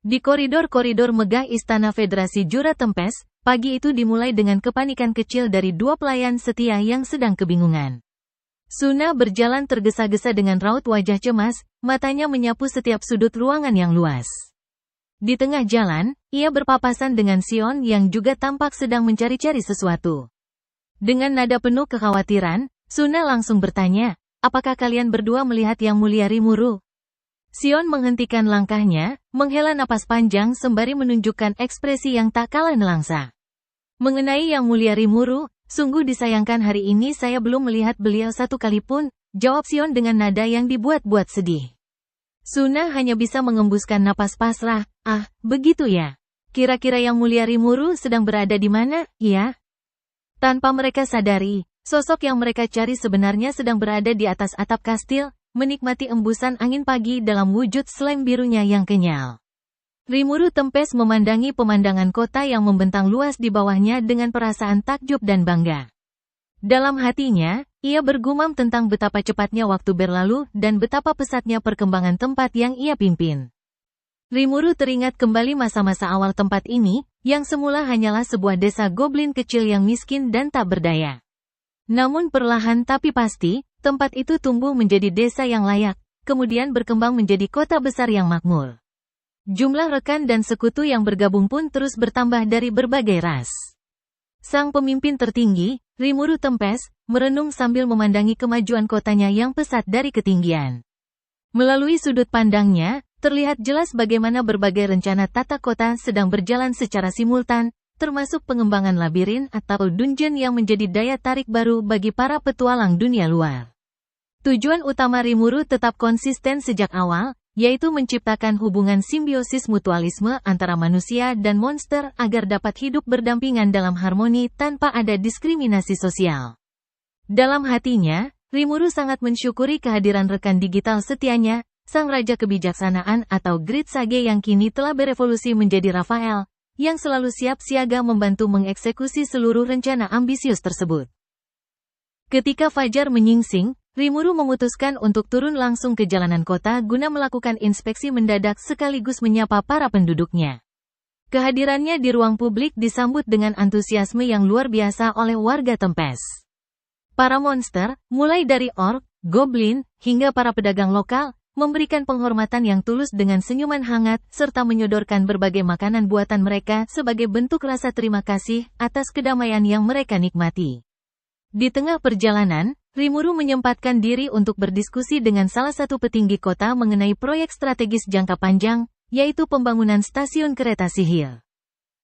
Di koridor-koridor megah Istana Federasi Jura Tempes, pagi itu dimulai dengan kepanikan kecil dari dua pelayan setia yang sedang kebingungan. Suna berjalan tergesa-gesa dengan raut wajah cemas, matanya menyapu setiap sudut ruangan yang luas. Di tengah jalan, ia berpapasan dengan Sion yang juga tampak sedang mencari-cari sesuatu. Dengan nada penuh kekhawatiran, Suna langsung bertanya, "Apakah kalian berdua melihat Yang Mulia Rimuru?" Sion menghentikan langkahnya, menghela napas panjang sembari menunjukkan ekspresi yang tak kalah nelangsa. "Mengenai Yang Mulia Rimuru, sungguh disayangkan hari ini saya belum melihat beliau satu kali pun," jawab Sion dengan nada yang dibuat-buat sedih. Suna hanya bisa mengembuskan napas pasrah. "Ah, begitu ya. Kira-kira Yang Mulia Rimuru sedang berada di mana, ya?" Tanpa mereka sadari, sosok yang mereka cari sebenarnya sedang berada di atas atap kastil, menikmati embusan angin pagi dalam wujud slime birunya yang kenyal. Rimuru Tempes memandangi pemandangan kota yang membentang luas di bawahnya dengan perasaan takjub dan bangga. Dalam hatinya, ia bergumam tentang betapa cepatnya waktu berlalu dan betapa pesatnya perkembangan tempat yang ia pimpin. Rimuru teringat kembali masa-masa awal tempat ini, yang semula hanyalah sebuah desa goblin kecil yang miskin dan tak berdaya. Namun perlahan tapi pasti, tempat itu tumbuh menjadi desa yang layak, kemudian berkembang menjadi kota besar yang makmur. Jumlah rekan dan sekutu yang bergabung pun terus bertambah dari berbagai ras. Sang pemimpin tertinggi, Rimuru Tempes, merenung sambil memandangi kemajuan kotanya yang pesat dari ketinggian. Melalui sudut pandangnya, terlihat jelas bagaimana berbagai rencana tata kota sedang berjalan secara simultan, termasuk pengembangan labirin atau dungeon yang menjadi daya tarik baru bagi para petualang dunia luar. Tujuan utama Rimuru tetap konsisten sejak awal, yaitu menciptakan hubungan simbiosis mutualisme antara manusia dan monster agar dapat hidup berdampingan dalam harmoni tanpa ada diskriminasi sosial. Dalam hatinya, Rimuru sangat mensyukuri kehadiran rekan digital setianya, sang raja kebijaksanaan atau Great Sage yang kini telah berevolusi menjadi Raphael, yang selalu siap siaga membantu mengeksekusi seluruh rencana ambisius tersebut. Ketika fajar menyingsing, Rimuru memutuskan untuk turun langsung ke jalanan kota guna melakukan inspeksi mendadak sekaligus menyapa para penduduknya. Kehadirannya di ruang publik disambut dengan antusiasme yang luar biasa oleh warga Tempes. Para monster, mulai dari orc, goblin, hingga para pedagang lokal, memberikan penghormatan yang tulus dengan senyuman hangat, serta menyodorkan berbagai makanan buatan mereka sebagai bentuk rasa terima kasih atas kedamaian yang mereka nikmati. Di tengah perjalanan, Rimuru menyempatkan diri untuk berdiskusi dengan salah satu petinggi kota mengenai proyek strategis jangka panjang, yaitu pembangunan stasiun kereta sihir.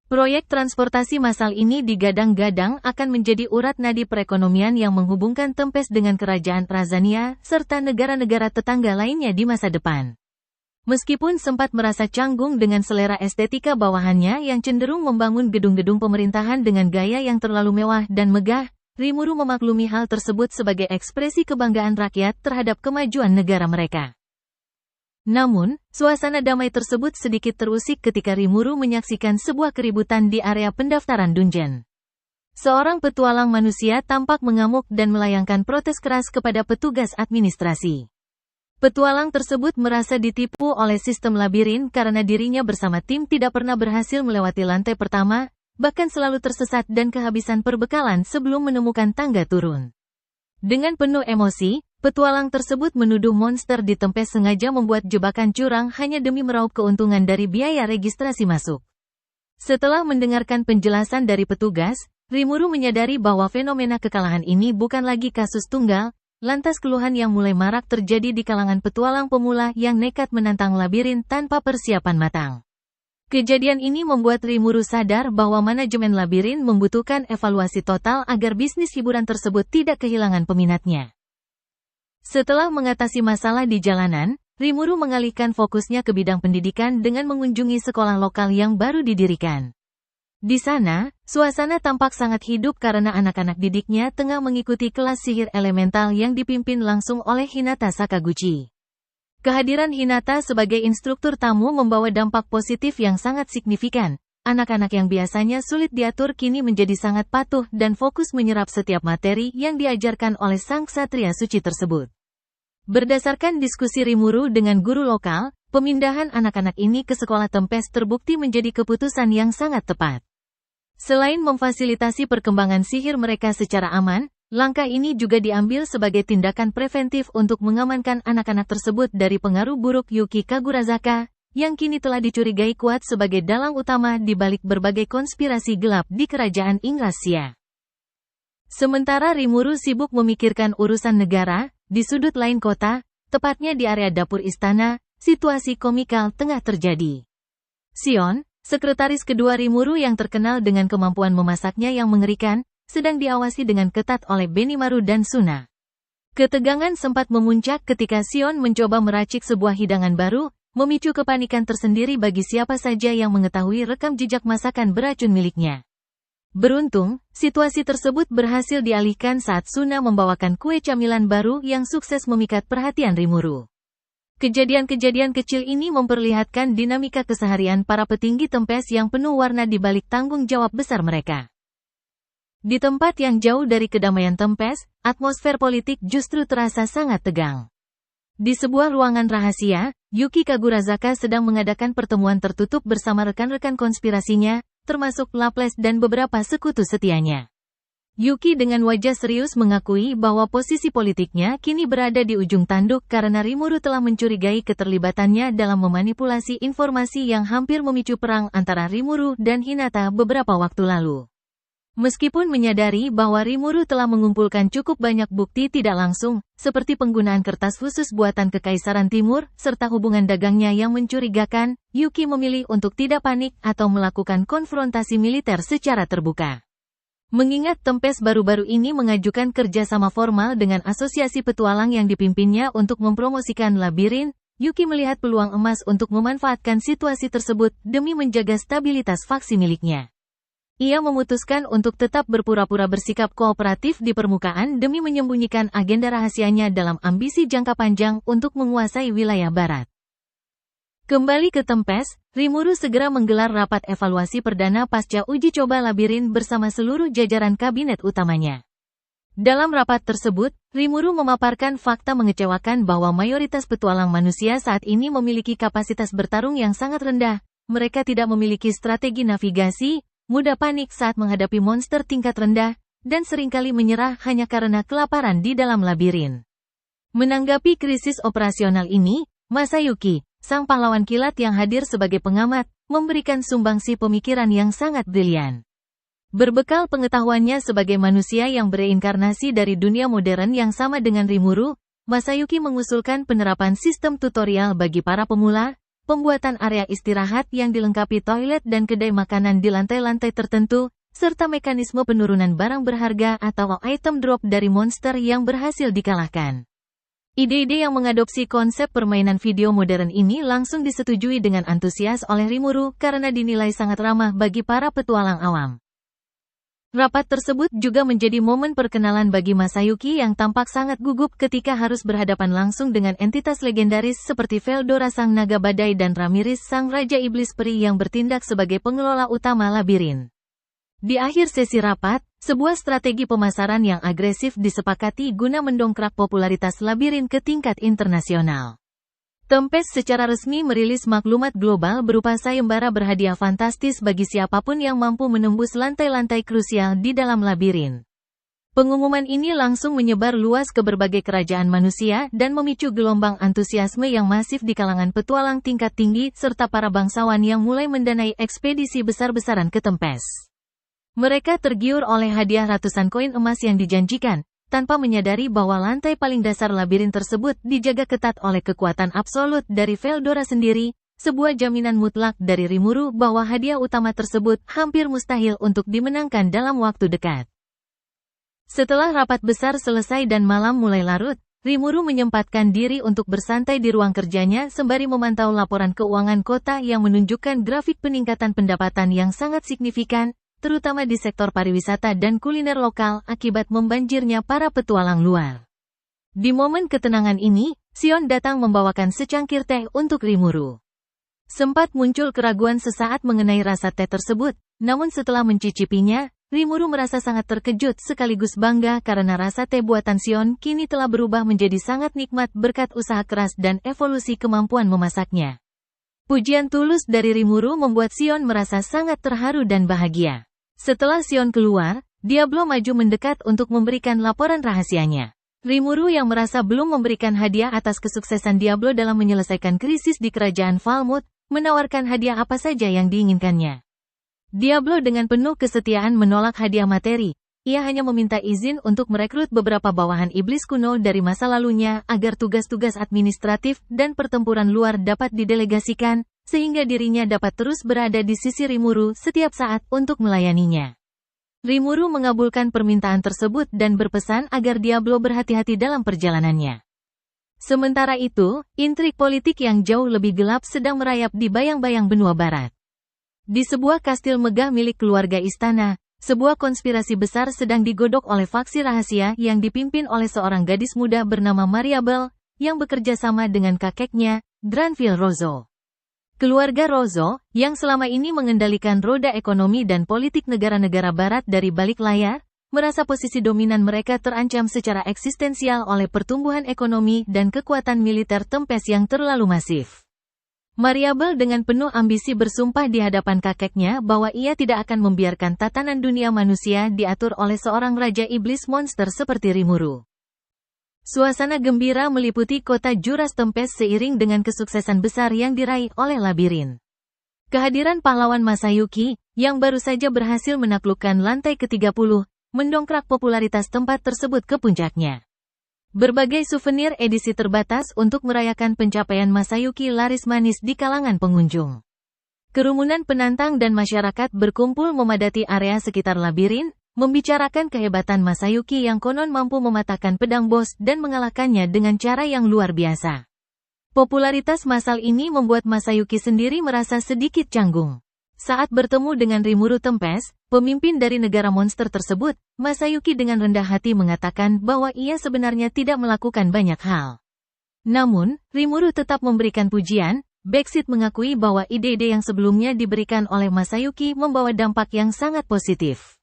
Proyek transportasi massal ini digadang-gadang akan menjadi urat nadi perekonomian yang menghubungkan Tempes dengan kerajaan Razania, serta negara-negara tetangga lainnya di masa depan. Meskipun sempat merasa canggung dengan selera estetika bawahannya yang cenderung membangun gedung-gedung pemerintahan dengan gaya yang terlalu mewah dan megah, Rimuru memaklumi hal tersebut sebagai ekspresi kebanggaan rakyat terhadap kemajuan negara mereka. Namun, suasana damai tersebut sedikit terusik ketika Rimuru menyaksikan sebuah keributan di area pendaftaran dungeon. Seorang petualang manusia tampak mengamuk dan melayangkan protes keras kepada petugas administrasi. Petualang tersebut merasa ditipu oleh sistem labirin karena dirinya bersama tim tidak pernah berhasil melewati lantai pertama, bahkan selalu tersesat dan kehabisan perbekalan sebelum menemukan tangga turun. Dengan penuh emosi, petualang tersebut menuduh monster di Tempes sengaja membuat jebakan curang hanya demi meraup keuntungan dari biaya registrasi masuk. Setelah mendengarkan penjelasan dari petugas, Rimuru menyadari bahwa fenomena kekalahan ini bukan lagi kasus tunggal, lantas keluhan yang mulai marak terjadi di kalangan petualang pemula yang nekat menantang labirin tanpa persiapan matang. Kejadian ini membuat Rimuru sadar bahwa manajemen labirin membutuhkan evaluasi total agar bisnis hiburan tersebut tidak kehilangan peminatnya. Setelah mengatasi masalah di jalanan, Rimuru mengalihkan fokusnya ke bidang pendidikan dengan mengunjungi sekolah lokal yang baru didirikan. Di sana, suasana tampak sangat hidup karena anak-anak didiknya tengah mengikuti kelas sihir elemental yang dipimpin langsung oleh Hinata Sakaguchi. Kehadiran Hinata sebagai instruktur tamu membawa dampak positif yang sangat signifikan. Anak-anak yang biasanya sulit diatur kini menjadi sangat patuh dan fokus menyerap setiap materi yang diajarkan oleh sang ksatria suci tersebut. Berdasarkan diskusi Rimuru dengan guru lokal, pemindahan anak-anak ini ke sekolah Tempest terbukti menjadi keputusan yang sangat tepat. Selain memfasilitasi perkembangan sihir mereka secara aman, langkah ini juga diambil sebagai tindakan preventif untuk mengamankan anak-anak tersebut dari pengaruh buruk Yuki Kagurazaka, yang kini telah dicurigai kuat sebagai dalang utama di balik berbagai konspirasi gelap di kerajaan Ingrasia. Sementara Rimuru sibuk memikirkan urusan negara, di sudut lain kota, tepatnya di area dapur istana, situasi komikal tengah terjadi. Shion, sekretaris kedua Rimuru yang terkenal dengan kemampuan memasaknya yang mengerikan, sedang diawasi dengan ketat oleh Benimaru dan Suna. Ketegangan sempat memuncak ketika Shion mencoba meracik sebuah hidangan baru, memicu kepanikan tersendiri bagi siapa saja yang mengetahui rekam jejak masakan beracun miliknya. Beruntung, situasi tersebut berhasil dialihkan saat Suna membawakan kue camilan baru yang sukses memikat perhatian Rimuru. Kejadian-kejadian kecil ini memperlihatkan dinamika keseharian para petinggi Tempest yang penuh warna di balik tanggung jawab besar mereka. Di tempat yang jauh dari kedamaian Tempest, atmosfer politik justru terasa sangat tegang. Di sebuah ruangan rahasia, Yuki Kagurazaka sedang mengadakan pertemuan tertutup bersama rekan-rekan konspirasinya, termasuk Laples dan beberapa sekutu setianya. Yuki dengan wajah serius mengakui bahwa posisi politiknya kini berada di ujung tanduk karena Rimuru telah mencurigai keterlibatannya dalam memanipulasi informasi yang hampir memicu perang antara Rimuru dan Hinata beberapa waktu lalu. Meskipun menyadari bahwa Rimuru telah mengumpulkan cukup banyak bukti tidak langsung, seperti penggunaan kertas khusus buatan Kekaisaran Timur, serta hubungan dagangnya yang mencurigakan, Yuki memilih untuk tidak panik atau melakukan konfrontasi militer secara terbuka. Mengingat Tempest baru-baru ini mengajukan kerjasama formal dengan asosiasi petualang yang dipimpinnya untuk mempromosikan labirin, Yuki melihat peluang emas untuk memanfaatkan situasi tersebut demi menjaga stabilitas faksi miliknya. Ia memutuskan untuk tetap berpura-pura bersikap kooperatif di permukaan demi menyembunyikan agenda rahasianya dalam ambisi jangka panjang untuk menguasai wilayah barat. Kembali ke Tempest, Rimuru segera menggelar rapat evaluasi perdana pasca uji coba labirin bersama seluruh jajaran kabinet utamanya. Dalam rapat tersebut, Rimuru memaparkan fakta mengecewakan bahwa mayoritas petualang manusia saat ini memiliki kapasitas bertarung yang sangat rendah, mereka tidak memiliki strategi navigasi, mudah panik saat menghadapi monster tingkat rendah, dan seringkali menyerah hanya karena kelaparan di dalam labirin. Menanggapi krisis operasional ini, Masayuki, sang pahlawan kilat yang hadir sebagai pengamat, memberikan sumbangsi pemikiran yang sangat brilian. Berbekal pengetahuannya sebagai manusia yang bereinkarnasi dari dunia modern yang sama dengan Rimuru, Masayuki mengusulkan penerapan sistem tutorial bagi para pemula, pembuatan area istirahat yang dilengkapi toilet dan kedai makanan di lantai-lantai tertentu, serta mekanisme penurunan barang berharga atau item drop dari monster yang berhasil dikalahkan. Ide-ide yang mengadopsi konsep permainan video modern ini langsung disetujui dengan antusias oleh Rimuru karena dinilai sangat ramah bagi para petualang awam. Rapat tersebut juga menjadi momen perkenalan bagi Masayuki yang tampak sangat gugup ketika harus berhadapan langsung dengan entitas legendaris seperti Veldora Sang Naga Badai dan Ramirez Sang Raja Iblis Peri yang bertindak sebagai pengelola utama labirin. Di akhir sesi rapat, sebuah strategi pemasaran yang agresif disepakati guna mendongkrak popularitas labirin ke tingkat internasional. Tempest secara resmi merilis maklumat global berupa sayembara berhadiah fantastis bagi siapapun yang mampu menembus lantai-lantai krusial di dalam labirin. Pengumuman ini langsung menyebar luas ke berbagai kerajaan manusia dan memicu gelombang antusiasme yang masif di kalangan petualang tingkat tinggi serta para bangsawan yang mulai mendanai ekspedisi besar-besaran ke Tempest. Mereka tergiur oleh hadiah ratusan koin emas yang dijanjikan, tanpa menyadari bahwa lantai paling dasar labirin tersebut dijaga ketat oleh kekuatan absolut dari Veldora sendiri, sebuah jaminan mutlak dari Rimuru bahwa hadiah utama tersebut hampir mustahil untuk dimenangkan dalam waktu dekat. Setelah rapat besar selesai dan malam mulai larut, Rimuru menyempatkan diri untuk bersantai di ruang kerjanya sembari memantau laporan keuangan kota yang menunjukkan grafik peningkatan pendapatan yang sangat signifikan, terutama di sektor pariwisata dan kuliner lokal akibat membanjirnya para petualang luar. Di momen ketenangan ini, Shion datang membawakan secangkir teh untuk Rimuru. Sempat muncul keraguan sesaat mengenai rasa teh tersebut, namun setelah mencicipinya, Rimuru merasa sangat terkejut sekaligus bangga karena rasa teh buatan Shion kini telah berubah menjadi sangat nikmat berkat usaha keras dan evolusi kemampuan memasaknya. Pujian tulus dari Rimuru membuat Sion merasa sangat terharu dan bahagia. Setelah Sion keluar, Diablo maju mendekat untuk memberikan laporan rahasianya. Rimuru yang merasa belum memberikan hadiah atas kesuksesan Diablo dalam menyelesaikan krisis di kerajaan Falmouth, menawarkan hadiah apa saja yang diinginkannya. Diablo dengan penuh kesetiaan menolak hadiah materi. Ia hanya meminta izin untuk merekrut beberapa bawahan iblis kuno dari masa lalunya agar tugas-tugas administratif dan pertempuran luar dapat didelegasikan, sehingga dirinya dapat terus berada di sisi Rimuru setiap saat untuk melayaninya. Rimuru mengabulkan permintaan tersebut dan berpesan agar Diablo berhati-hati dalam perjalanannya. Sementara itu, intrik politik yang jauh lebih gelap sedang merayap di bayang-bayang benua barat. Di sebuah kastil megah milik keluarga istana, sebuah konspirasi besar sedang digodok oleh faksi rahasia yang dipimpin oleh seorang gadis muda bernama Mariabel, yang bekerja sama dengan kakeknya, Granville Rosso. Keluarga Rosso, yang selama ini mengendalikan roda ekonomi dan politik negara-negara barat dari balik layar, merasa posisi dominan mereka terancam secara eksistensial oleh pertumbuhan ekonomi dan kekuatan militer Tempest yang terlalu masif. Mariabel dengan penuh ambisi bersumpah di hadapan kakeknya bahwa ia tidak akan membiarkan tatanan dunia manusia diatur oleh seorang raja iblis monster seperti Rimuru. Suasana gembira meliputi kota Juras Tempest seiring dengan kesuksesan besar yang diraih oleh Labirin. Kehadiran pahlawan Masayuki, yang baru saja berhasil menaklukkan lantai ke-30, mendongkrak popularitas tempat tersebut ke puncaknya. Berbagai souvenir edisi terbatas untuk merayakan pencapaian Masayuki laris manis di kalangan pengunjung. Kerumunan penantang dan masyarakat berkumpul memadati area sekitar labirin, membicarakan kehebatan Masayuki yang konon mampu mematahkan pedang bos dan mengalahkannya dengan cara yang luar biasa. Popularitas massal ini membuat Masayuki sendiri merasa sedikit canggung. Saat bertemu dengan Rimuru Tempest, pemimpin dari negara monster tersebut, Masayuki dengan rendah hati mengatakan bahwa ia sebenarnya tidak melakukan banyak hal. Namun, Rimuru tetap memberikan pujian. Backseat mengakui bahwa ide-ide yang sebelumnya diberikan oleh Masayuki membawa dampak yang sangat positif.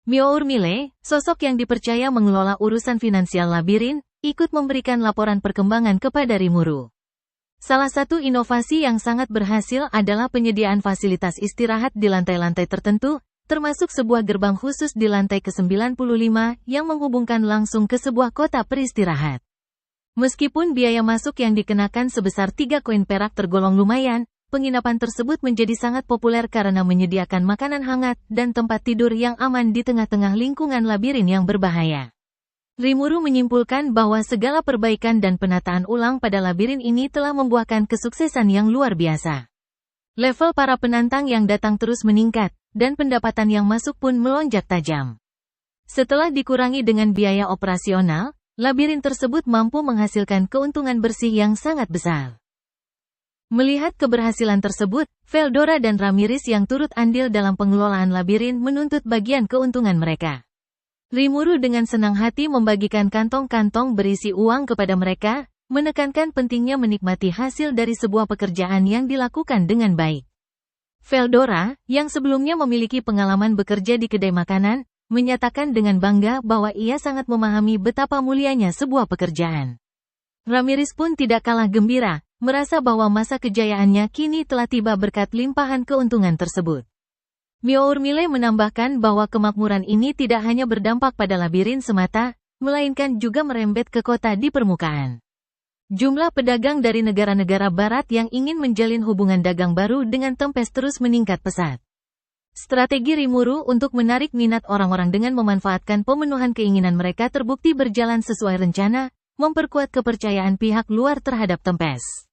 Myourmile, sosok yang dipercaya mengelola urusan finansial labirin, ikut memberikan laporan perkembangan kepada Rimuru. Salah satu inovasi yang sangat berhasil adalah penyediaan fasilitas istirahat di lantai-lantai tertentu, termasuk sebuah gerbang khusus di lantai ke-95 yang menghubungkan langsung ke sebuah kota peristirahat. Meskipun biaya masuk yang dikenakan sebesar 3 koin perak tergolong lumayan, penginapan tersebut menjadi sangat populer karena menyediakan makanan hangat dan tempat tidur yang aman di tengah-tengah lingkungan labirin yang berbahaya. Rimuru menyimpulkan bahwa segala perbaikan dan penataan ulang pada labirin ini telah membuahkan kesuksesan yang luar biasa. Level para penantang yang datang terus meningkat, dan pendapatan yang masuk pun melonjak tajam. Setelah dikurangi dengan biaya operasional, labirin tersebut mampu menghasilkan keuntungan bersih yang sangat besar. Melihat keberhasilan tersebut, Veldora dan Ramirez yang turut andil dalam pengelolaan labirin menuntut bagian keuntungan mereka. Rimuru dengan senang hati membagikan kantong-kantong berisi uang kepada mereka, menekankan pentingnya menikmati hasil dari sebuah pekerjaan yang dilakukan dengan baik. Veldora, yang sebelumnya memiliki pengalaman bekerja di kedai makanan, menyatakan dengan bangga bahwa ia sangat memahami betapa mulianya sebuah pekerjaan. Ramirez pun tidak kalah gembira, merasa bahwa masa kejayaannya kini telah tiba berkat limpahan keuntungan tersebut. Myourmile menambahkan bahwa kemakmuran ini tidak hanya berdampak pada labirin semata, melainkan juga merembet ke kota di permukaan. Jumlah pedagang dari negara-negara barat yang ingin menjalin hubungan dagang baru dengan Tempest terus meningkat pesat. Strategi Rimuru untuk menarik minat orang-orang dengan memanfaatkan pemenuhan keinginan mereka terbukti berjalan sesuai rencana, memperkuat kepercayaan pihak luar terhadap Tempest.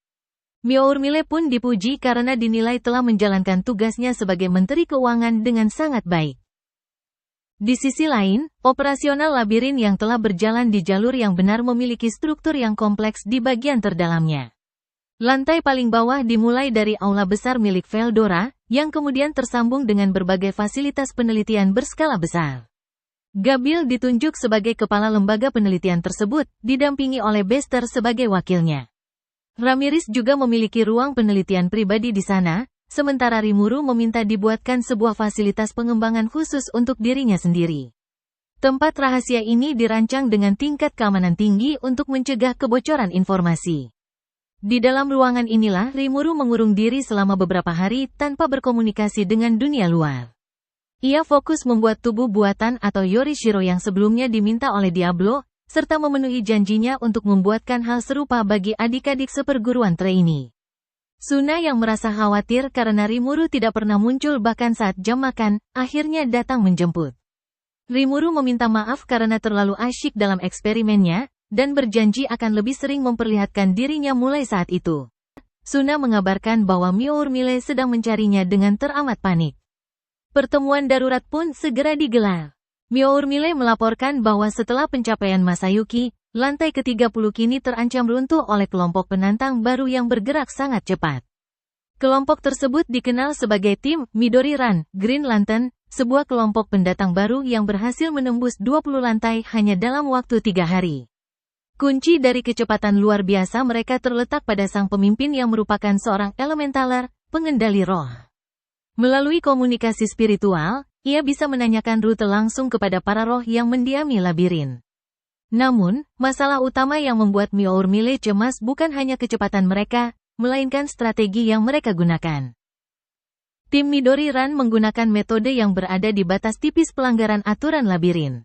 Myourmile pun dipuji karena dinilai telah menjalankan tugasnya sebagai Menteri Keuangan dengan sangat baik. Di sisi lain, operasional labirin yang telah berjalan di jalur yang benar memiliki struktur yang kompleks di bagian terdalamnya. Lantai paling bawah dimulai dari aula besar milik Veldora, yang kemudian tersambung dengan berbagai fasilitas penelitian berskala besar. Gabil ditunjuk sebagai kepala lembaga penelitian tersebut, didampingi oleh Bester sebagai wakilnya. Ramirez juga memiliki ruang penelitian pribadi di sana, sementara Rimuru meminta dibuatkan sebuah fasilitas pengembangan khusus untuk dirinya sendiri. Tempat rahasia ini dirancang dengan tingkat keamanan tinggi untuk mencegah kebocoran informasi. Di dalam ruangan inilah Rimuru mengurung diri selama beberapa hari tanpa berkomunikasi dengan dunia luar. Ia fokus membuat tubuh buatan atau Yorishiro yang sebelumnya diminta oleh Diablo, serta memenuhi janjinya untuk membuatkan hal serupa bagi adik-adik seperguruan trainee. Suna yang merasa khawatir karena Rimuru tidak pernah muncul bahkan saat jam makan, akhirnya datang menjemput. Rimuru meminta maaf karena terlalu asyik dalam eksperimennya, dan berjanji akan lebih sering memperlihatkan dirinya mulai saat itu. Suna mengabarkan bahwa Myourmile sedang mencarinya dengan teramat panik. Pertemuan darurat pun segera digelar. Myourmile melaporkan bahwa setelah pencapaian Masayuki, lantai ke-30 kini terancam runtuh oleh kelompok penantang baru yang bergerak sangat cepat. Kelompok tersebut dikenal sebagai tim Midori Run, Green Lantern, sebuah kelompok pendatang baru yang berhasil menembus 20 lantai hanya dalam waktu 3 hari. Kunci dari kecepatan luar biasa mereka terletak pada sang pemimpin yang merupakan seorang elementaler, pengendali roh. Melalui komunikasi spiritual, ia bisa menanyakan rute langsung kepada para roh yang mendiami labirin. Namun, masalah utama yang membuat Myourmile cemas bukan hanya kecepatan mereka, melainkan strategi yang mereka gunakan. Tim Midori Run menggunakan metode yang berada di batas tipis pelanggaran aturan labirin.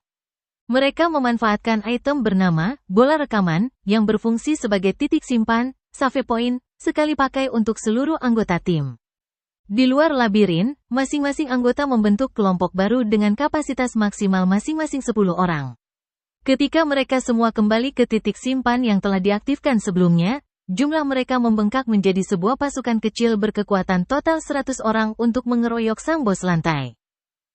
Mereka memanfaatkan item bernama bola rekaman yang berfungsi sebagai titik simpan, save point, sekali pakai untuk seluruh anggota tim. Di luar labirin, masing-masing anggota membentuk kelompok baru dengan kapasitas maksimal masing-masing 10 orang. Ketika mereka semua kembali ke titik simpan yang telah diaktifkan sebelumnya, jumlah mereka membengkak menjadi sebuah pasukan kecil berkekuatan total 100 orang untuk mengeroyok sang bos lantai.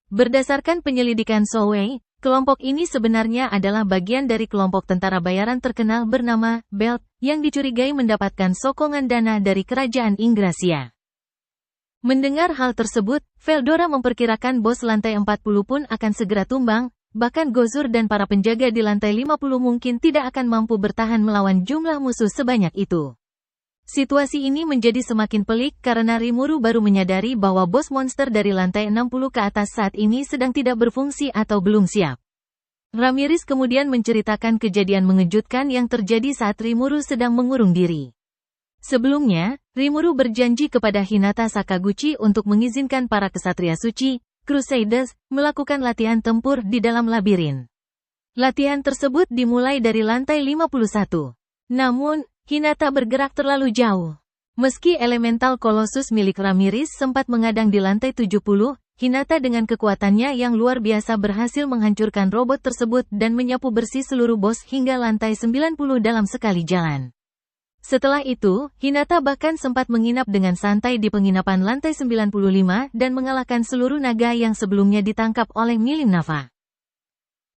Berdasarkan penyelidikan Souwei, kelompok ini sebenarnya adalah bagian dari kelompok tentara bayaran terkenal bernama Belt, yang dicurigai mendapatkan sokongan dana dari kerajaan Ingrasia. Mendengar hal tersebut, Veldora memperkirakan bos lantai 40 pun akan segera tumbang, bahkan Gozur dan para penjaga di lantai 50 mungkin tidak akan mampu bertahan melawan jumlah musuh sebanyak itu. Situasi ini menjadi semakin pelik karena Rimuru baru menyadari bahwa bos monster dari lantai 60 ke atas saat ini sedang tidak berfungsi atau belum siap. Ramirez kemudian menceritakan kejadian mengejutkan yang terjadi saat Rimuru sedang mengurung diri. Sebelumnya, Rimuru berjanji kepada Hinata Sakaguchi untuk mengizinkan para kesatria suci, Crusaders, melakukan latihan tempur di dalam labirin. Latihan tersebut dimulai dari lantai 51. Namun, Hinata bergerak terlalu jauh. Meski elemental Colossus milik Ramirez sempat mengadang di lantai 70, Hinata dengan kekuatannya yang luar biasa berhasil menghancurkan robot tersebut dan menyapu bersih seluruh bos hingga lantai 90 dalam sekali jalan. Setelah itu, Hinata bahkan sempat menginap dengan santai di penginapan lantai 95 dan mengalahkan seluruh naga yang sebelumnya ditangkap oleh Milim Nafa.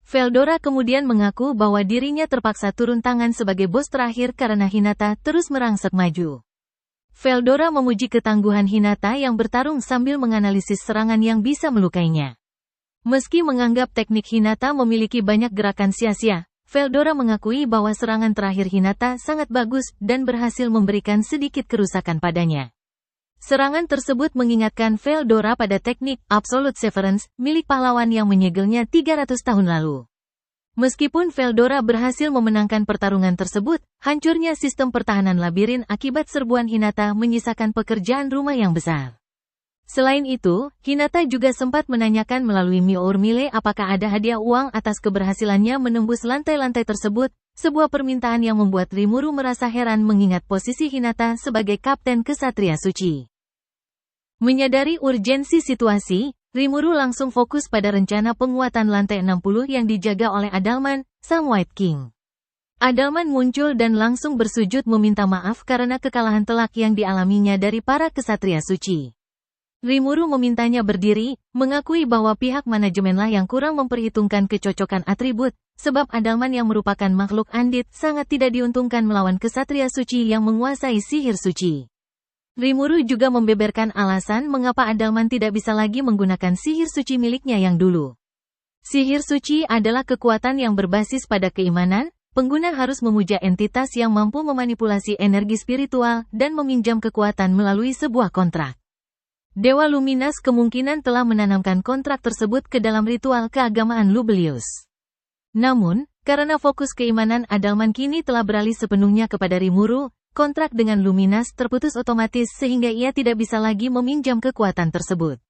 Veldora kemudian mengaku bahwa dirinya terpaksa turun tangan sebagai bos terakhir karena Hinata terus merangsek maju. Veldora memuji ketangguhan Hinata yang bertarung sambil menganalisis serangan yang bisa melukainya. Meski menganggap teknik Hinata memiliki banyak gerakan sia-sia, Veldora mengakui bahwa serangan terakhir Hinata sangat bagus dan berhasil memberikan sedikit kerusakan padanya. Serangan tersebut mengingatkan Veldora pada teknik Absolute Severance milik pahlawan yang menyegelnya 300 tahun lalu. Meskipun Veldora berhasil memenangkan pertarungan tersebut, hancurnya sistem pertahanan labirin akibat serbuan Hinata menyisakan pekerjaan rumah yang besar. Selain itu, Hinata juga sempat menanyakan melalui Myourmile apakah ada hadiah uang atas keberhasilannya menembus lantai-lantai tersebut, sebuah permintaan yang membuat Rimuru merasa heran mengingat posisi Hinata sebagai Kapten Kesatria Suci. Menyadari urgensi situasi, Rimuru langsung fokus pada rencana penguatan lantai 60 yang dijaga oleh Adalman, sang White King. Adalman muncul dan langsung bersujud meminta maaf karena kekalahan telak yang dialaminya dari para kesatria suci. Rimuru memintanya berdiri, mengakui bahwa pihak manajemenlah yang kurang memperhitungkan kecocokan atribut, sebab Adalman yang merupakan makhluk andit sangat tidak diuntungkan melawan kesatria suci yang menguasai sihir suci. Rimuru juga membeberkan alasan mengapa Adalman tidak bisa lagi menggunakan sihir suci miliknya yang dulu. Sihir suci adalah kekuatan yang berbasis pada keimanan, pengguna harus memuja entitas yang mampu memanipulasi energi spiritual dan meminjam kekuatan melalui sebuah kontrak. Dewa Luminas kemungkinan telah menanamkan kontrak tersebut ke dalam ritual keagamaan Lubelius. Namun, karena fokus keimanan Adalman kini telah beralih sepenuhnya kepada Rimuru, kontrak dengan Luminas terputus otomatis sehingga ia tidak bisa lagi meminjam kekuatan tersebut.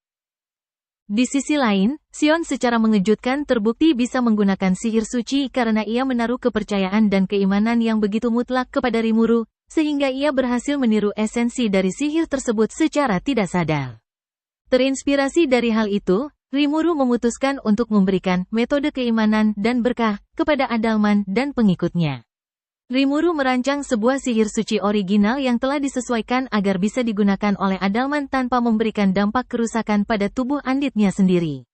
Di sisi lain, Sion secara mengejutkan terbukti bisa menggunakan sihir suci karena ia menaruh kepercayaan dan keimanan yang begitu mutlak kepada Rimuru, sehingga ia berhasil meniru esensi dari sihir tersebut secara tidak sadar. Terinspirasi dari hal itu, Rimuru memutuskan untuk memberikan metode keimanan dan berkah kepada Adalman dan pengikutnya. Rimuru merancang sebuah sihir suci original yang telah disesuaikan agar bisa digunakan oleh Adalman tanpa memberikan dampak kerusakan pada tubuh anditnya sendiri.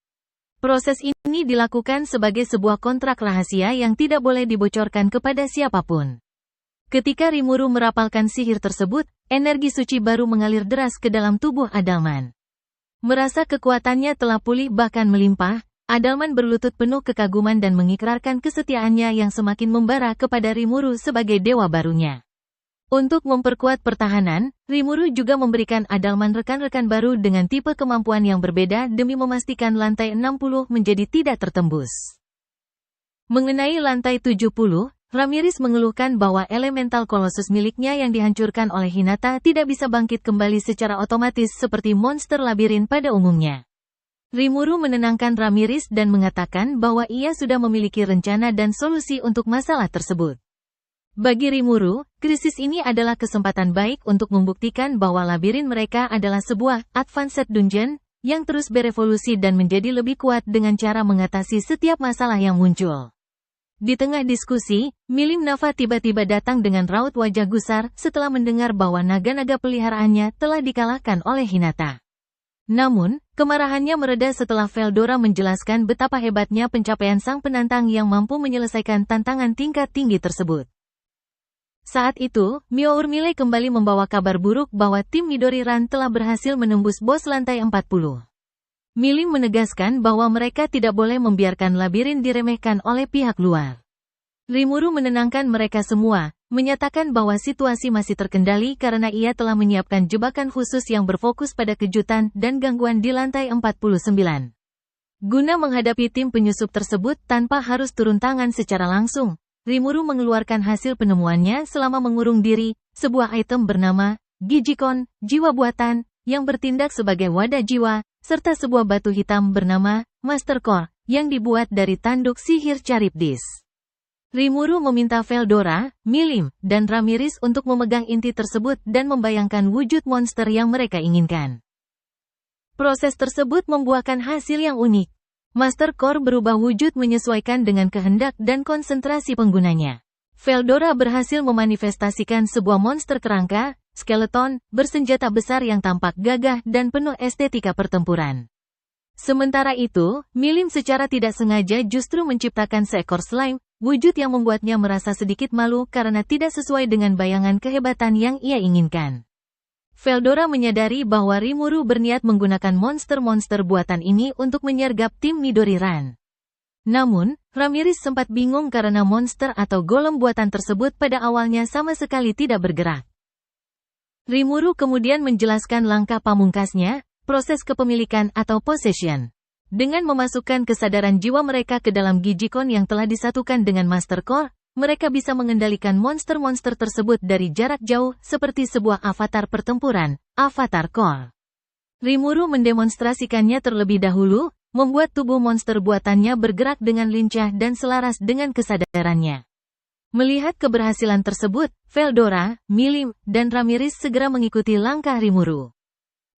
Proses ini dilakukan sebagai sebuah kontrak rahasia yang tidak boleh dibocorkan kepada siapapun. Ketika Rimuru merapalkan sihir tersebut, energi suci baru mengalir deras ke dalam tubuh Adalman. Merasa kekuatannya telah pulih bahkan melimpah, Adalman berlutut penuh kekaguman dan mengikrarkan kesetiaannya yang semakin membara kepada Rimuru sebagai dewa barunya. Untuk memperkuat pertahanan, Rimuru juga memberikan Adalman rekan-rekan baru dengan tipe kemampuan yang berbeda demi memastikan lantai 60 menjadi tidak tertembus. Mengenai lantai 70, Ramirez mengeluhkan bahwa elemental Colossus miliknya yang dihancurkan oleh Hinata tidak bisa bangkit kembali secara otomatis seperti monster labirin pada umumnya. Rimuru menenangkan Ramirez dan mengatakan bahwa ia sudah memiliki rencana dan solusi untuk masalah tersebut. Bagi Rimuru, krisis ini adalah kesempatan baik untuk membuktikan bahwa labirin mereka adalah sebuah advanced dungeon yang terus berevolusi dan menjadi lebih kuat dengan cara mengatasi setiap masalah yang muncul. Di tengah diskusi, Milim Nafa tiba-tiba datang dengan raut wajah gusar setelah mendengar bahwa naga-naga peliharaannya telah dikalahkan oleh Hinata. Namun, kemarahannya mereda setelah Veldora menjelaskan betapa hebatnya pencapaian sang penantang yang mampu menyelesaikan tantangan tingkat tinggi tersebut. Saat itu, Miourmile kembali membawa kabar buruk bahwa tim Midoriran telah berhasil menembus bos lantai 40. Milim menegaskan bahwa mereka tidak boleh membiarkan labirin diremehkan oleh pihak luar. Rimuru menenangkan mereka semua, menyatakan bahwa situasi masih terkendali karena ia telah menyiapkan jebakan khusus yang berfokus pada kejutan dan gangguan di lantai 49. Guna menghadapi tim penyusup tersebut tanpa harus turun tangan secara langsung, Rimuru mengeluarkan hasil penemuannya selama mengurung diri, sebuah item bernama Gijikon, jiwa buatan, yang bertindak sebagai wadah jiwa, serta sebuah batu hitam bernama Master Core, yang dibuat dari tanduk sihir Charybdis. Rimuru meminta Veldora, Milim, dan Ramirez untuk memegang inti tersebut dan membayangkan wujud monster yang mereka inginkan. Proses tersebut membuahkan hasil yang unik. Master Core berubah wujud menyesuaikan dengan kehendak dan konsentrasi penggunanya. Veldora berhasil memanifestasikan sebuah monster kerangka, skeleton, bersenjata besar yang tampak gagah dan penuh estetika pertempuran. Sementara itu, Milim secara tidak sengaja justru menciptakan seekor slime, wujud yang membuatnya merasa sedikit malu karena tidak sesuai dengan bayangan kehebatan yang ia inginkan. Veldora menyadari bahwa Rimuru berniat menggunakan monster-monster buatan ini untuk menyergap tim Midoriran. Namun, Ramirez sempat bingung karena monster atau golem buatan tersebut pada awalnya sama sekali tidak bergerak. Rimuru kemudian menjelaskan langkah pamungkasnya, proses kepemilikan atau possession. Dengan memasukkan kesadaran jiwa mereka ke dalam Gijikon yang telah disatukan dengan Master Core, mereka bisa mengendalikan monster-monster tersebut dari jarak jauh seperti sebuah avatar pertempuran, Avatar Core. Rimuru mendemonstrasikannya terlebih dahulu, membuat tubuh monster buatannya bergerak dengan lincah dan selaras dengan kesadarannya. Melihat keberhasilan tersebut, Veldora, Milim, dan Ramirez segera mengikuti langkah Rimuru.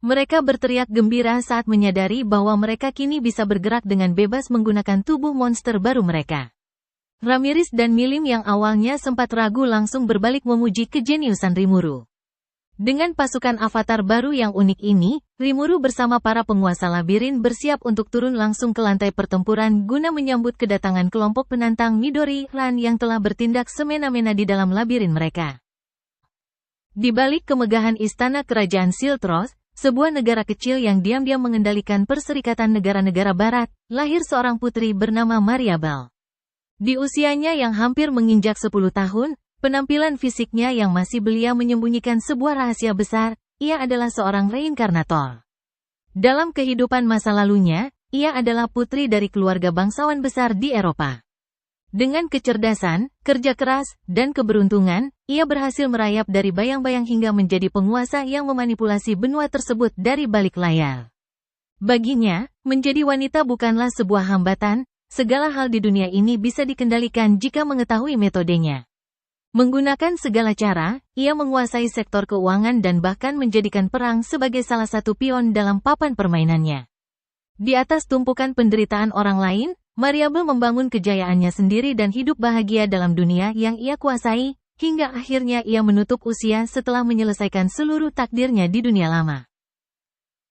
Mereka berteriak gembira saat menyadari bahwa mereka kini bisa bergerak dengan bebas menggunakan tubuh monster baru mereka. Ramirez dan Milim yang awalnya sempat ragu langsung berbalik memuji kejeniusan Rimuru. Dengan pasukan avatar baru yang unik ini, Rimuru bersama para penguasa labirin bersiap untuk turun langsung ke lantai pertempuran guna menyambut kedatangan kelompok penantang Midoriran yang telah bertindak semena-mena di dalam labirin mereka. Di balik kemegahan istana kerajaan Siltros, sebuah negara kecil yang diam-diam mengendalikan Perserikatan Negara-Negara Barat, lahir seorang putri bernama Mariabel. Di usianya yang hampir menginjak 10 tahun, penampilan fisiknya yang masih belia menyembunyikan sebuah rahasia besar, ia adalah seorang reinkarnator. Dalam kehidupan masa lalunya, ia adalah putri dari keluarga bangsawan besar di Eropa. Dengan kecerdasan, kerja keras, dan keberuntungan, ia berhasil merayap dari bayang-bayang hingga menjadi penguasa yang memanipulasi benua tersebut dari balik layar. Baginya, menjadi wanita bukanlah sebuah hambatan, segala hal di dunia ini bisa dikendalikan jika mengetahui metodenya. Menggunakan segala cara, ia menguasai sektor keuangan dan bahkan menjadikan perang sebagai salah satu pion dalam papan permainannya. Di atas tumpukan penderitaan orang lain, Mariable membangun kejayaannya sendiri dan hidup bahagia dalam dunia yang ia kuasai, hingga akhirnya ia menutup usia setelah menyelesaikan seluruh takdirnya di dunia lama.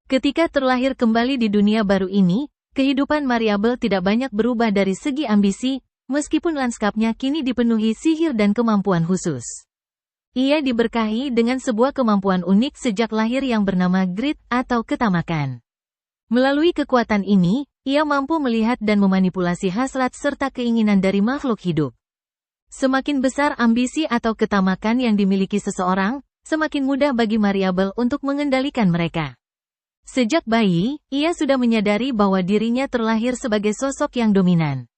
Ketika terlahir kembali di dunia baru ini, kehidupan Mariable tidak banyak berubah dari segi ambisi, meskipun lanskapnya kini dipenuhi sihir dan kemampuan khusus. Ia diberkahi dengan sebuah kemampuan unik sejak lahir yang bernama grit atau ketamakan. Melalui kekuatan ini, ia mampu melihat dan memanipulasi hasrat serta keinginan dari makhluk hidup. Semakin besar ambisi atau ketamakan yang dimiliki seseorang, semakin mudah bagi Mariable untuk mengendalikan mereka. Sejak bayi, ia sudah menyadari bahwa dirinya terlahir sebagai sosok yang dominan.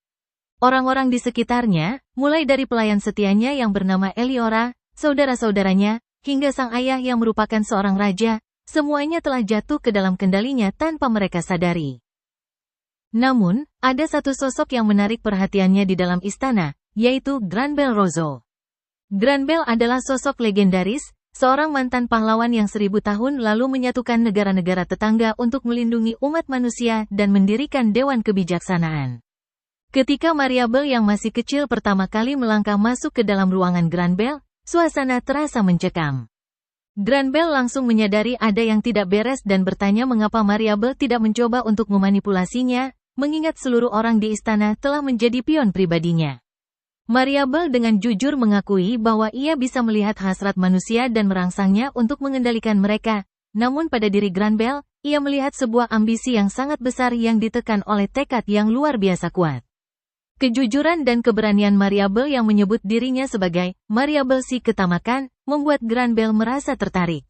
Orang-orang di sekitarnya, mulai dari pelayan setianya yang bernama Eliora, saudara-saudaranya, hingga sang ayah yang merupakan seorang raja, semuanya telah jatuh ke dalam kendalinya tanpa mereka sadari. Namun, ada satu sosok yang menarik perhatiannya di dalam istana, yaitu Granbell Rozo. Granbell adalah sosok legendaris, seorang mantan pahlawan yang 1000 tahun lalu menyatukan negara-negara tetangga untuk melindungi umat manusia dan mendirikan Dewan Kebijaksanaan. Ketika Mariable yang masih kecil pertama kali melangkah masuk ke dalam ruangan Granbell, suasana terasa mencekam. Granbell langsung menyadari ada yang tidak beres dan bertanya mengapa Mariable tidak mencoba untuk memanipulasinya, mengingat seluruh orang di istana telah menjadi pion pribadinya. Mariable dengan jujur mengakui bahwa ia bisa melihat hasrat manusia dan merangsangnya untuk mengendalikan mereka, namun pada diri Granbell, ia melihat sebuah ambisi yang sangat besar yang ditekan oleh tekad yang luar biasa kuat. Kejujuran dan keberanian Mariable yang menyebut dirinya sebagai Mariable si ketamakan, membuat Granbell merasa tertarik.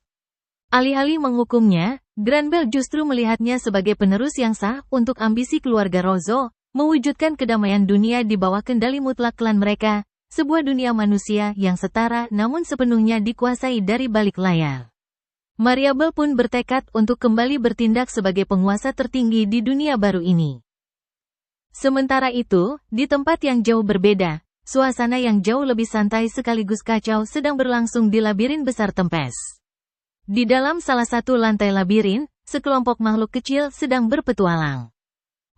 Alih-alih menghukumnya, Granbell justru melihatnya sebagai penerus yang sah untuk ambisi keluarga Rozo, mewujudkan kedamaian dunia di bawah kendali mutlak klan mereka, sebuah dunia manusia yang setara namun sepenuhnya dikuasai dari balik layar. Mariable pun bertekad untuk kembali bertindak sebagai penguasa tertinggi di dunia baru ini. Sementara itu, di tempat yang jauh berbeda, suasana yang jauh lebih santai sekaligus kacau sedang berlangsung di labirin besar Tempest. Di dalam salah satu lantai labirin, sekelompok makhluk kecil sedang berpetualang.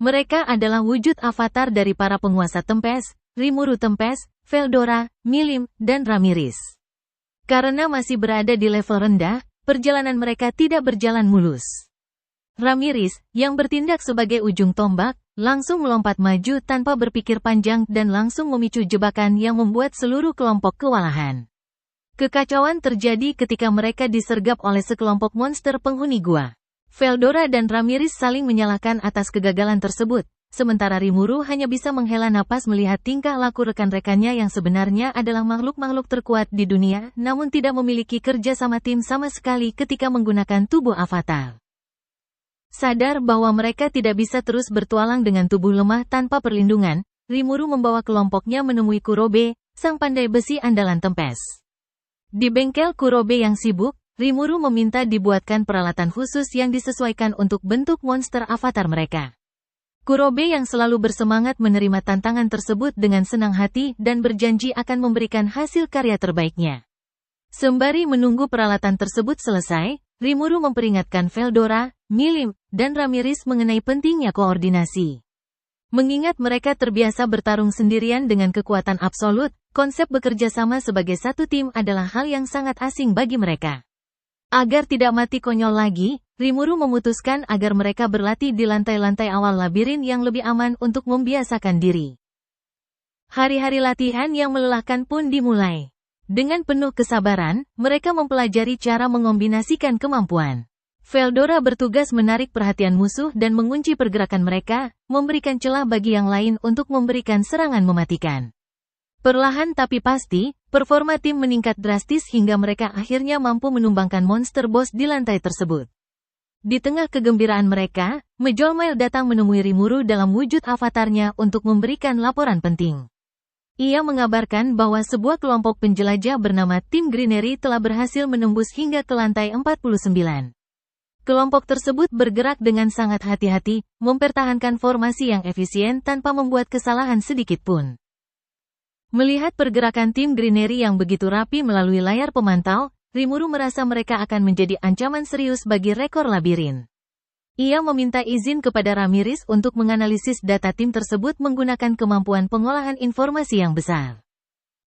Mereka adalah wujud avatar dari para penguasa Tempest, Rimuru Tempest, Veldora, Milim, dan Ramirez. Karena masih berada di level rendah, perjalanan mereka tidak berjalan mulus. Ramirez, yang bertindak sebagai ujung tombak, langsung melompat maju tanpa berpikir panjang dan langsung memicu jebakan yang membuat seluruh kelompok kewalahan. Kekacauan terjadi ketika mereka disergap oleh sekelompok monster penghuni gua. Veldora dan Ramirez saling menyalahkan atas kegagalan tersebut, sementara Rimuru hanya bisa menghela napas melihat tingkah laku rekan-rekannya yang sebenarnya adalah makhluk-makhluk terkuat di dunia, namun tidak memiliki kerja sama tim sama sekali ketika menggunakan tubuh avatar. Sadar bahwa mereka tidak bisa terus bertualang dengan tubuh lemah tanpa perlindungan, Rimuru membawa kelompoknya menemui Kurobe, sang pandai besi andalan Tempest. Di bengkel Kurobe yang sibuk, Rimuru meminta dibuatkan peralatan khusus yang disesuaikan untuk bentuk monster avatar mereka. Kurobe yang selalu bersemangat menerima tantangan tersebut dengan senang hati dan berjanji akan memberikan hasil karya terbaiknya. Sembari menunggu peralatan tersebut selesai, Rimuru memperingatkan Veldora, Milim, dan Ramirez mengenai pentingnya koordinasi. Mengingat mereka terbiasa bertarung sendirian dengan kekuatan absolut, konsep bekerja sama sebagai satu tim adalah hal yang sangat asing bagi mereka. Agar tidak mati konyol lagi, Rimuru memutuskan agar mereka berlatih di lantai-lantai awal labirin yang lebih aman untuk membiasakan diri. Hari-hari latihan yang melelahkan pun dimulai. Dengan penuh kesabaran, mereka mempelajari cara mengombinasikan kemampuan. Veldora bertugas menarik perhatian musuh dan mengunci pergerakan mereka, memberikan celah bagi yang lain untuk memberikan serangan mematikan. Perlahan tapi pasti, performa tim meningkat drastis hingga mereka akhirnya mampu menumbangkan monster boss di lantai tersebut. Di tengah kegembiraan mereka, Majolmail datang menemui Rimuru dalam wujud avatarnya untuk memberikan laporan penting. Ia mengabarkan bahwa sebuah kelompok penjelajah bernama Tim Greenery telah berhasil menembus hingga ke lantai 49. Kelompok tersebut bergerak dengan sangat hati-hati, mempertahankan formasi yang efisien tanpa membuat kesalahan sedikit pun. Melihat pergerakan Tim Greenery yang begitu rapi melalui layar pemantau, Rimuru merasa mereka akan menjadi ancaman serius bagi rekor labirin. Ia meminta izin kepada Ramirez untuk menganalisis data tim tersebut menggunakan kemampuan pengolahan informasi yang besar.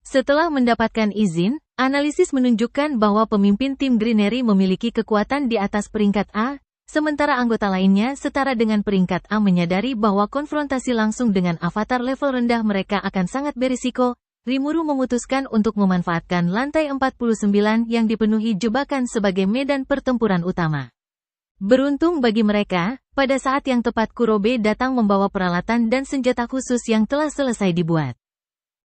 Setelah mendapatkan izin, analisis menunjukkan bahwa pemimpin tim Greenery memiliki kekuatan di atas peringkat A, sementara anggota lainnya setara dengan peringkat A menyadari bahwa konfrontasi langsung dengan avatar level rendah mereka akan sangat berisiko. Rimuru memutuskan untuk memanfaatkan lantai 49 yang dipenuhi jebakan sebagai medan pertempuran utama. Beruntung bagi mereka, pada saat yang tepat Kurobe datang membawa peralatan dan senjata khusus yang telah selesai dibuat.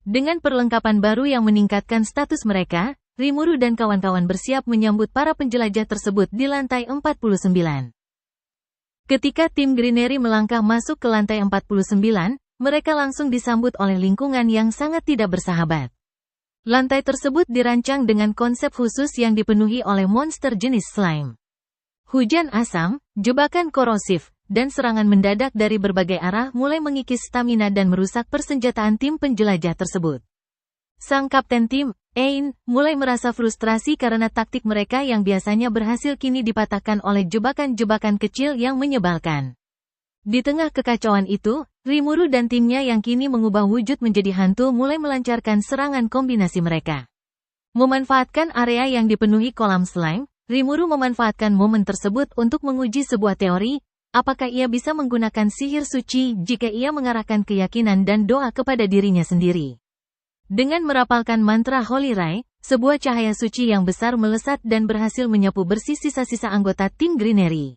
Dengan perlengkapan baru yang meningkatkan status mereka, Rimuru dan kawan-kawan bersiap menyambut para penjelajah tersebut di lantai 49. Ketika tim Greenery melangkah masuk ke lantai 49, mereka langsung disambut oleh lingkungan yang sangat tidak bersahabat. Lantai tersebut dirancang dengan konsep khusus yang dipenuhi oleh monster jenis slime. Hujan asam, jebakan korosif, dan serangan mendadak dari berbagai arah mulai mengikis stamina dan merusak persenjataan tim penjelajah tersebut. Sang kapten tim, Ain, mulai merasa frustrasi karena taktik mereka yang biasanya berhasil kini dipatahkan oleh jebakan-jebakan kecil yang menyebalkan. Di tengah kekacauan itu, Rimuru dan timnya yang kini mengubah wujud menjadi hantu mulai melancarkan serangan kombinasi mereka. Memanfaatkan area yang dipenuhi kolam slime, Rimuru memanfaatkan momen tersebut untuk menguji sebuah teori, apakah ia bisa menggunakan sihir suci jika ia mengarahkan keyakinan dan doa kepada dirinya sendiri. Dengan merapalkan mantra Holy Ray, sebuah cahaya suci yang besar melesat dan berhasil menyapu bersih sisa-sisa anggota tim Greenery.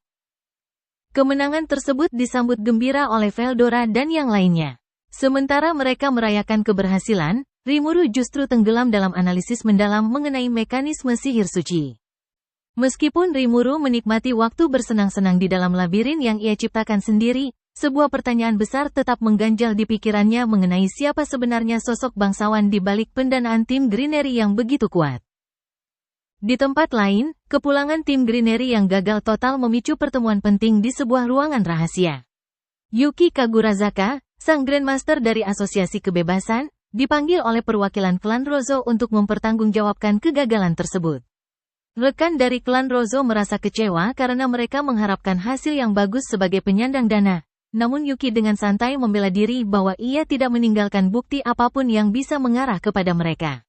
Kemenangan tersebut disambut gembira oleh Veldora dan yang lainnya. Sementara mereka merayakan keberhasilan, Rimuru justru tenggelam dalam analisis mendalam mengenai mekanisme sihir suci. Meskipun Rimuru menikmati waktu bersenang-senang di dalam labirin yang ia ciptakan sendiri, sebuah pertanyaan besar tetap mengganjal di pikirannya mengenai siapa sebenarnya sosok bangsawan di balik pendanaan tim Greenery yang begitu kuat. Di tempat lain, kepulangan tim Greenery yang gagal total memicu pertemuan penting di sebuah ruangan rahasia. Yuki Kagurazaka, sang Grandmaster dari Asosiasi Kebebasan, dipanggil oleh perwakilan klan Rozo untuk mempertanggungjawabkan kegagalan tersebut. Rekan dari klan Rozo merasa kecewa karena mereka mengharapkan hasil yang bagus sebagai penyandang dana. Namun Yuki dengan santai membela diri bahwa ia tidak meninggalkan bukti apapun yang bisa mengarah kepada mereka.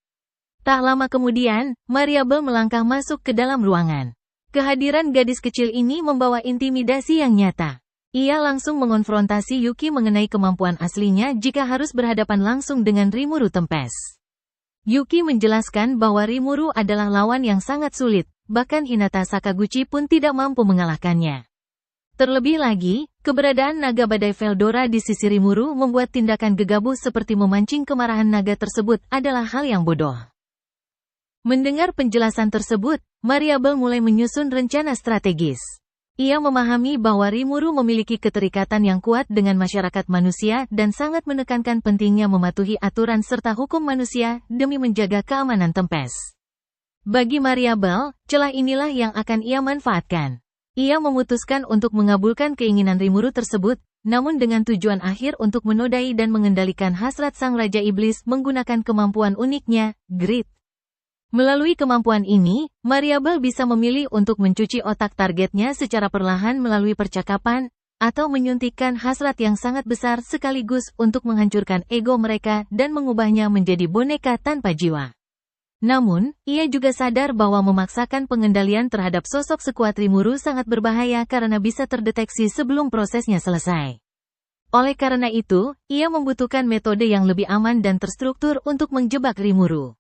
Tak lama kemudian, Mariable melangkah masuk ke dalam ruangan. Kehadiran gadis kecil ini membawa intimidasi yang nyata. Ia langsung mengonfrontasi Yuki mengenai kemampuan aslinya jika harus berhadapan langsung dengan Rimuru Tempest. Yuki menjelaskan bahwa Rimuru adalah lawan yang sangat sulit, bahkan Hinata Sakaguchi pun tidak mampu mengalahkannya. Terlebih lagi, keberadaan naga badai Veldora di sisi Rimuru membuat tindakan gegabah seperti memancing kemarahan naga tersebut adalah hal yang bodoh. Mendengar penjelasan tersebut, Mariable mulai menyusun rencana strategis. Ia memahami bahwa Rimuru memiliki keterikatan yang kuat dengan masyarakat manusia dan sangat menekankan pentingnya mematuhi aturan serta hukum manusia demi menjaga keamanan Tempest. Bagi Mariable, celah inilah yang akan ia manfaatkan. Ia memutuskan untuk mengabulkan keinginan Rimuru tersebut, namun dengan tujuan akhir untuk menodai dan mengendalikan hasrat sang Raja Iblis menggunakan kemampuan uniknya, Grit. Melalui kemampuan ini, Mariable bisa memilih untuk mencuci otak targetnya secara perlahan melalui percakapan, atau menyuntikkan hasrat yang sangat besar sekaligus untuk menghancurkan ego mereka dan mengubahnya menjadi boneka tanpa jiwa. Namun, ia juga sadar bahwa memaksakan pengendalian terhadap sosok sekuat Rimuru sangat berbahaya karena bisa terdeteksi sebelum prosesnya selesai. Oleh karena itu, ia membutuhkan metode yang lebih aman dan terstruktur untuk menjebak Rimuru.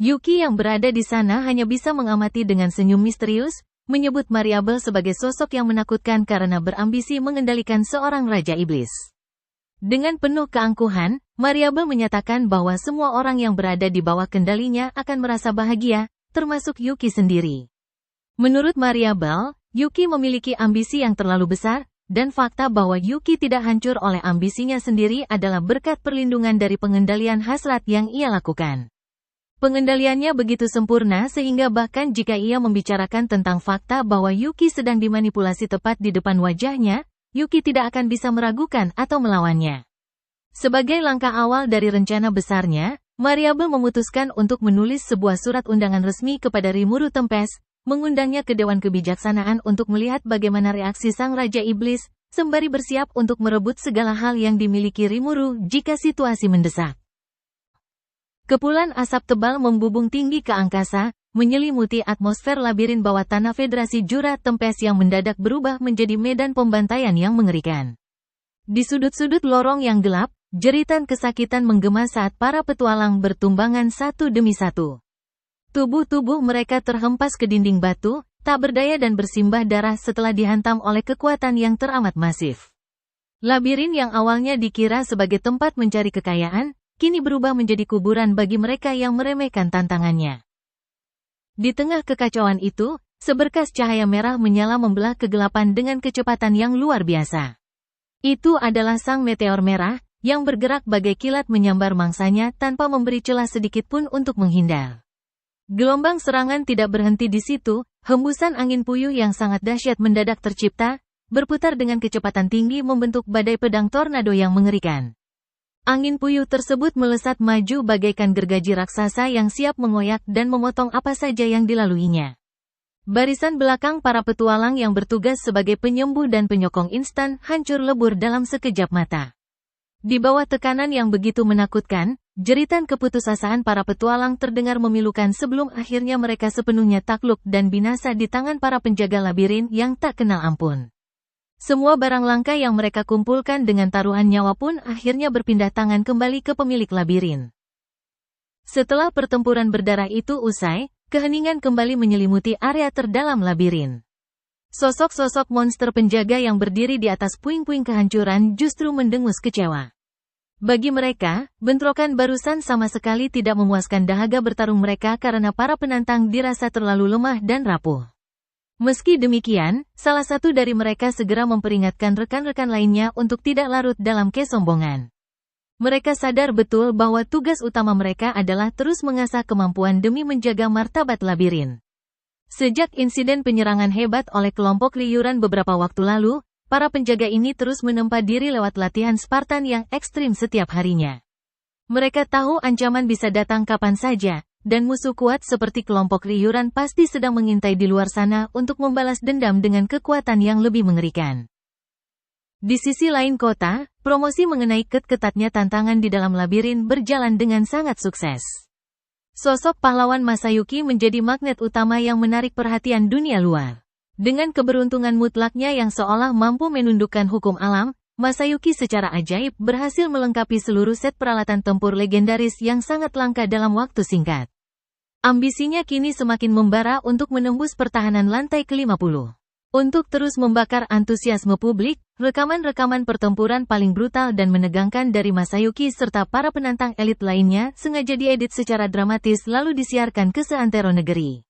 Yuki yang berada di sana hanya bisa mengamati dengan senyum misterius, menyebut Mariable sebagai sosok yang menakutkan karena berambisi mengendalikan seorang Raja Iblis. Dengan penuh keangkuhan, Mariable menyatakan bahwa semua orang yang berada di bawah kendalinya akan merasa bahagia, termasuk Yuki sendiri. Menurut Mariable, Yuki memiliki ambisi yang terlalu besar, dan fakta bahwa Yuki tidak hancur oleh ambisinya sendiri adalah berkat perlindungan dari pengendalian hasrat yang ia lakukan. Pengendaliannya begitu sempurna sehingga bahkan jika ia membicarakan tentang fakta bahwa Yuki sedang dimanipulasi tepat di depan wajahnya, Yuki tidak akan bisa meragukan atau melawannya. Sebagai langkah awal dari rencana besarnya, Variable memutuskan untuk menulis sebuah surat undangan resmi kepada Rimuru Tempest, mengundangnya ke Dewan Kebijaksanaan untuk melihat bagaimana reaksi Sang Raja Iblis, sembari bersiap untuk merebut segala hal yang dimiliki Rimuru jika situasi mendesak. Kepulan asap tebal membubung tinggi ke angkasa, menyelimuti atmosfer labirin bawah tanah Federasi Jura Tempest yang mendadak berubah menjadi medan pembantaian yang mengerikan. Di sudut-sudut lorong yang gelap, jeritan kesakitan menggema saat para petualang bertumbangan satu demi satu. Tubuh-tubuh mereka terhempas ke dinding batu, tak berdaya dan bersimbah darah setelah dihantam oleh kekuatan yang teramat masif. Labirin yang awalnya dikira sebagai tempat mencari kekayaan, kini berubah menjadi kuburan bagi mereka yang meremehkan tantangannya. Di tengah kekacauan itu, seberkas cahaya merah menyala membelah kegelapan dengan kecepatan yang luar biasa. Itu adalah sang meteor merah, yang bergerak bagai kilat menyambar mangsanya tanpa memberi celah sedikit pun untuk menghindar. Gelombang serangan tidak berhenti di situ, hembusan angin puyuh yang sangat dahsyat mendadak tercipta, berputar dengan kecepatan tinggi membentuk badai pedang tornado yang mengerikan. Angin puyuh tersebut melesat maju bagaikan gergaji raksasa yang siap mengoyak dan memotong apa saja yang dilaluinya. Barisan belakang para petualang yang bertugas sebagai penyembuh dan penyokong instan hancur lebur dalam sekejap mata. Di bawah tekanan yang begitu menakutkan, jeritan keputusasaan para petualang terdengar memilukan sebelum akhirnya mereka sepenuhnya takluk dan binasa di tangan para penjaga labirin yang tak kenal ampun. Semua barang langka yang mereka kumpulkan dengan taruhan nyawa pun akhirnya berpindah tangan kembali ke pemilik labirin. Setelah pertempuran berdarah itu usai, keheningan kembali menyelimuti area terdalam labirin. Sosok-sosok monster penjaga yang berdiri di atas puing-puing kehancuran justru mendengus kecewa. Bagi mereka, bentrokan barusan sama sekali tidak memuaskan dahaga bertarung mereka karena para penantang dirasa terlalu lemah dan rapuh. Meski demikian, salah satu dari mereka segera memperingatkan rekan-rekan lainnya untuk tidak larut dalam kesombongan. Mereka sadar betul bahwa tugas utama mereka adalah terus mengasah kemampuan demi menjaga martabat labirin. Sejak insiden penyerangan hebat oleh kelompok Liuran beberapa waktu lalu, para penjaga ini terus menempa diri lewat latihan Spartan yang ekstrim setiap harinya. Mereka tahu ancaman bisa datang kapan saja, dan musuh kuat seperti kelompok Liuran pasti sedang mengintai di luar sana untuk membalas dendam dengan kekuatan yang lebih mengerikan. Di sisi lain kota, promosi mengenai ketatnya tantangan di dalam labirin berjalan dengan sangat sukses. Sosok pahlawan Masayuki menjadi magnet utama yang menarik perhatian dunia luar. Dengan keberuntungan mutlaknya yang seolah mampu menundukkan hukum alam, Masayuki secara ajaib berhasil melengkapi seluruh set peralatan tempur legendaris yang sangat langka dalam waktu singkat. Ambisinya kini semakin membara untuk menembus pertahanan lantai ke-50. Untuk terus membakar antusiasme publik, rekaman-rekaman pertempuran paling brutal dan menegangkan dari Masayuki serta para penantang elit lainnya sengaja diedit secara dramatis lalu disiarkan ke seantero negeri.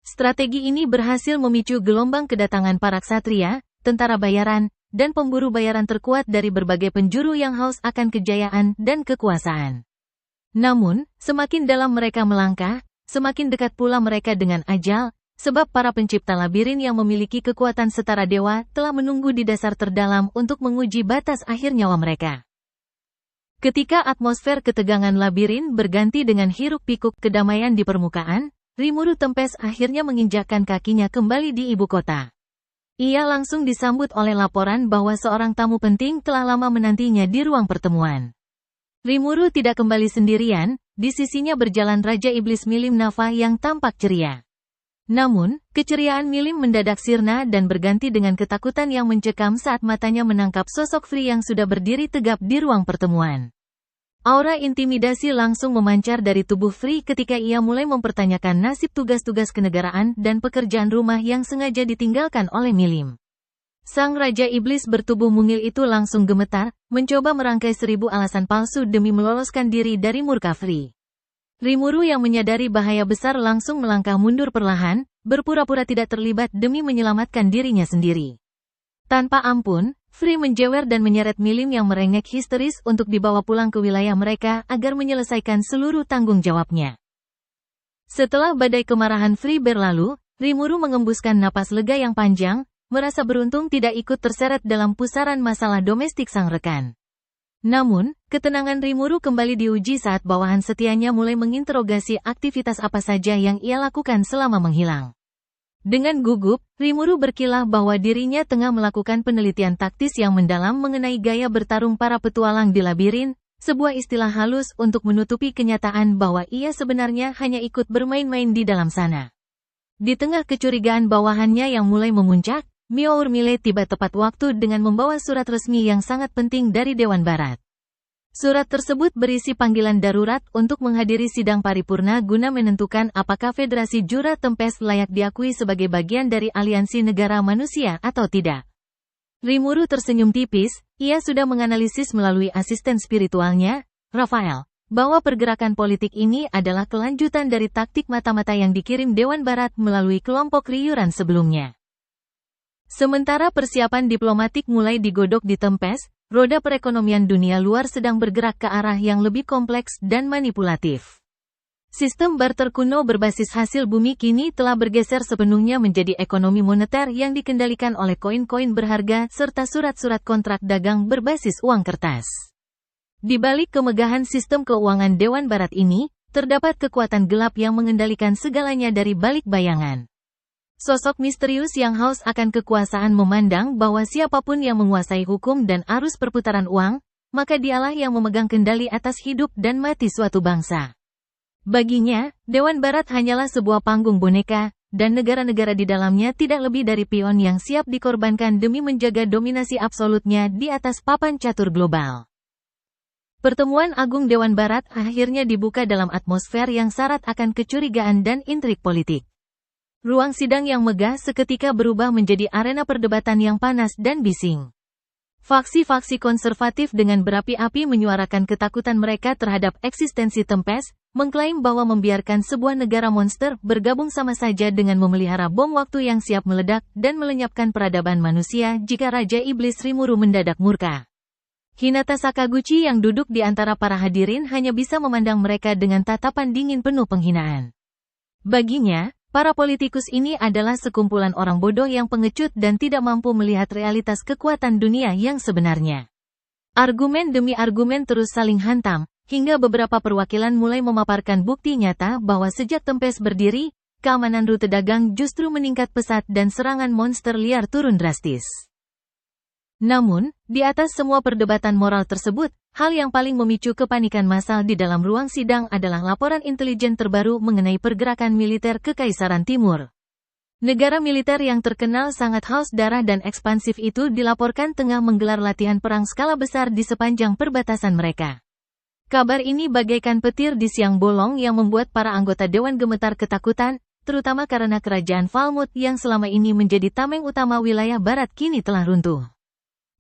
Strategi ini berhasil memicu gelombang kedatangan para ksatria, tentara bayaran, dan pemburu bayaran terkuat dari berbagai penjuru yang haus akan kejayaan dan kekuasaan. Namun, semakin dalam mereka melangkah, semakin dekat pula mereka dengan ajal, sebab para pencipta labirin yang memiliki kekuatan setara dewa telah menunggu di dasar terdalam untuk menguji batas akhir nyawa mereka. Ketika atmosfer ketegangan labirin berganti dengan hiruk-pikuk kedamaian di permukaan, Rimuru Tempest akhirnya menginjakkan kakinya kembali di ibu kota. Ia langsung disambut oleh laporan bahwa seorang tamu penting telah lama menantinya di ruang pertemuan. Rimuru tidak kembali sendirian, di sisinya berjalan Raja Iblis Milim Nafa yang tampak ceria. Namun, keceriaan Milim mendadak sirna dan berganti dengan ketakutan yang mencekam saat matanya menangkap sosok Free yang sudah berdiri tegap di ruang pertemuan. Aura intimidasi langsung memancar dari tubuh Free ketika ia mulai mempertanyakan nasib tugas-tugas kenegaraan dan pekerjaan rumah yang sengaja ditinggalkan oleh Milim. Sang Raja Iblis bertubuh mungil itu langsung gemetar, mencoba merangkai 1000 alasan palsu demi meloloskan diri dari murka Free. Rimuru yang menyadari bahaya besar langsung melangkah mundur perlahan, berpura-pura tidak terlibat demi menyelamatkan dirinya sendiri. Tanpa ampun, Free menjewer dan menyeret Milim yang merengek histeris untuk dibawa pulang ke wilayah mereka agar menyelesaikan seluruh tanggung jawabnya. Setelah badai kemarahan Free berlalu, Rimuru mengembuskan napas lega yang panjang, merasa beruntung tidak ikut terseret dalam pusaran masalah domestik sang rekan. Namun, ketenangan Rimuru kembali diuji saat bawahan setianya mulai menginterogasi aktivitas apa saja yang ia lakukan selama menghilang. Dengan gugup, Rimuru berkilah bahwa dirinya tengah melakukan penelitian taktis yang mendalam mengenai gaya bertarung para petualang di labirin, sebuah istilah halus untuk menutupi kenyataan bahwa ia sebenarnya hanya ikut bermain-main di dalam sana. Di tengah kecurigaan bawahannya yang mulai memuncak, Miour Mile tiba tepat waktu dengan membawa surat resmi yang sangat penting dari Dewan Barat. Surat tersebut berisi panggilan darurat untuk menghadiri sidang paripurna guna menentukan apakah Federasi Jura Tempest layak diakui sebagai bagian dari aliansi negara manusia atau tidak. Rimuru tersenyum tipis, ia sudah menganalisis melalui asisten spiritualnya, Rafael, bahwa pergerakan politik ini adalah kelanjutan dari taktik mata-mata yang dikirim Dewan Barat melalui kelompok Riyuran sebelumnya. Sementara persiapan diplomatik mulai digodok di Tempest, roda perekonomian dunia luar sedang bergerak ke arah yang lebih kompleks dan manipulatif. Sistem barter kuno berbasis hasil bumi kini telah bergeser sepenuhnya menjadi ekonomi moneter yang dikendalikan oleh koin-koin berharga serta surat-surat kontrak dagang berbasis uang kertas. Di balik kemegahan sistem keuangan Dewan Barat ini, terdapat kekuatan gelap yang mengendalikan segalanya dari balik bayangan. Sosok misterius yang haus akan kekuasaan memandang bahwa siapapun yang menguasai hukum dan arus perputaran uang, maka dialah yang memegang kendali atas hidup dan mati suatu bangsa. Baginya, Dewan Barat hanyalah sebuah panggung boneka, dan negara-negara di dalamnya tidak lebih dari pion yang siap dikorbankan demi menjaga dominasi absolutnya di atas papan catur global. Pertemuan Agung Dewan Barat akhirnya dibuka dalam atmosfer yang syarat akan kecurigaan dan intrik politik. Ruang sidang yang megah seketika berubah menjadi arena perdebatan yang panas dan bising. Faksi-faksi konservatif dengan berapi-api menyuarakan ketakutan mereka terhadap eksistensi Tempest, mengklaim bahwa membiarkan sebuah negara monster bergabung sama saja dengan memelihara bom waktu yang siap meledak dan melenyapkan peradaban manusia jika Raja Iblis Rimuru mendadak murka. Hinata Sakaguchi yang duduk di antara para hadirin hanya bisa memandang mereka dengan tatapan dingin penuh penghinaan. Baginya, para politikus ini adalah sekumpulan orang bodoh yang pengecut dan tidak mampu melihat realitas kekuatan dunia yang sebenarnya. Argumen demi argumen terus saling hantam, hingga beberapa perwakilan mulai memaparkan bukti nyata bahwa sejak Tempest berdiri, keamanan rute dagang justru meningkat pesat dan serangan monster liar turun drastis. Namun, di atas semua perdebatan moral tersebut, hal yang paling memicu kepanikan massal di dalam ruang sidang adalah laporan intelijen terbaru mengenai pergerakan militer Kekaisaran Timur. Negara militer yang terkenal sangat haus darah dan ekspansif itu dilaporkan tengah menggelar latihan perang skala besar di sepanjang perbatasan mereka. Kabar ini bagaikan petir di siang bolong yang membuat para anggota dewan gemetar ketakutan, terutama karena kerajaan Falmouth yang selama ini menjadi tameng utama wilayah barat kini telah runtuh.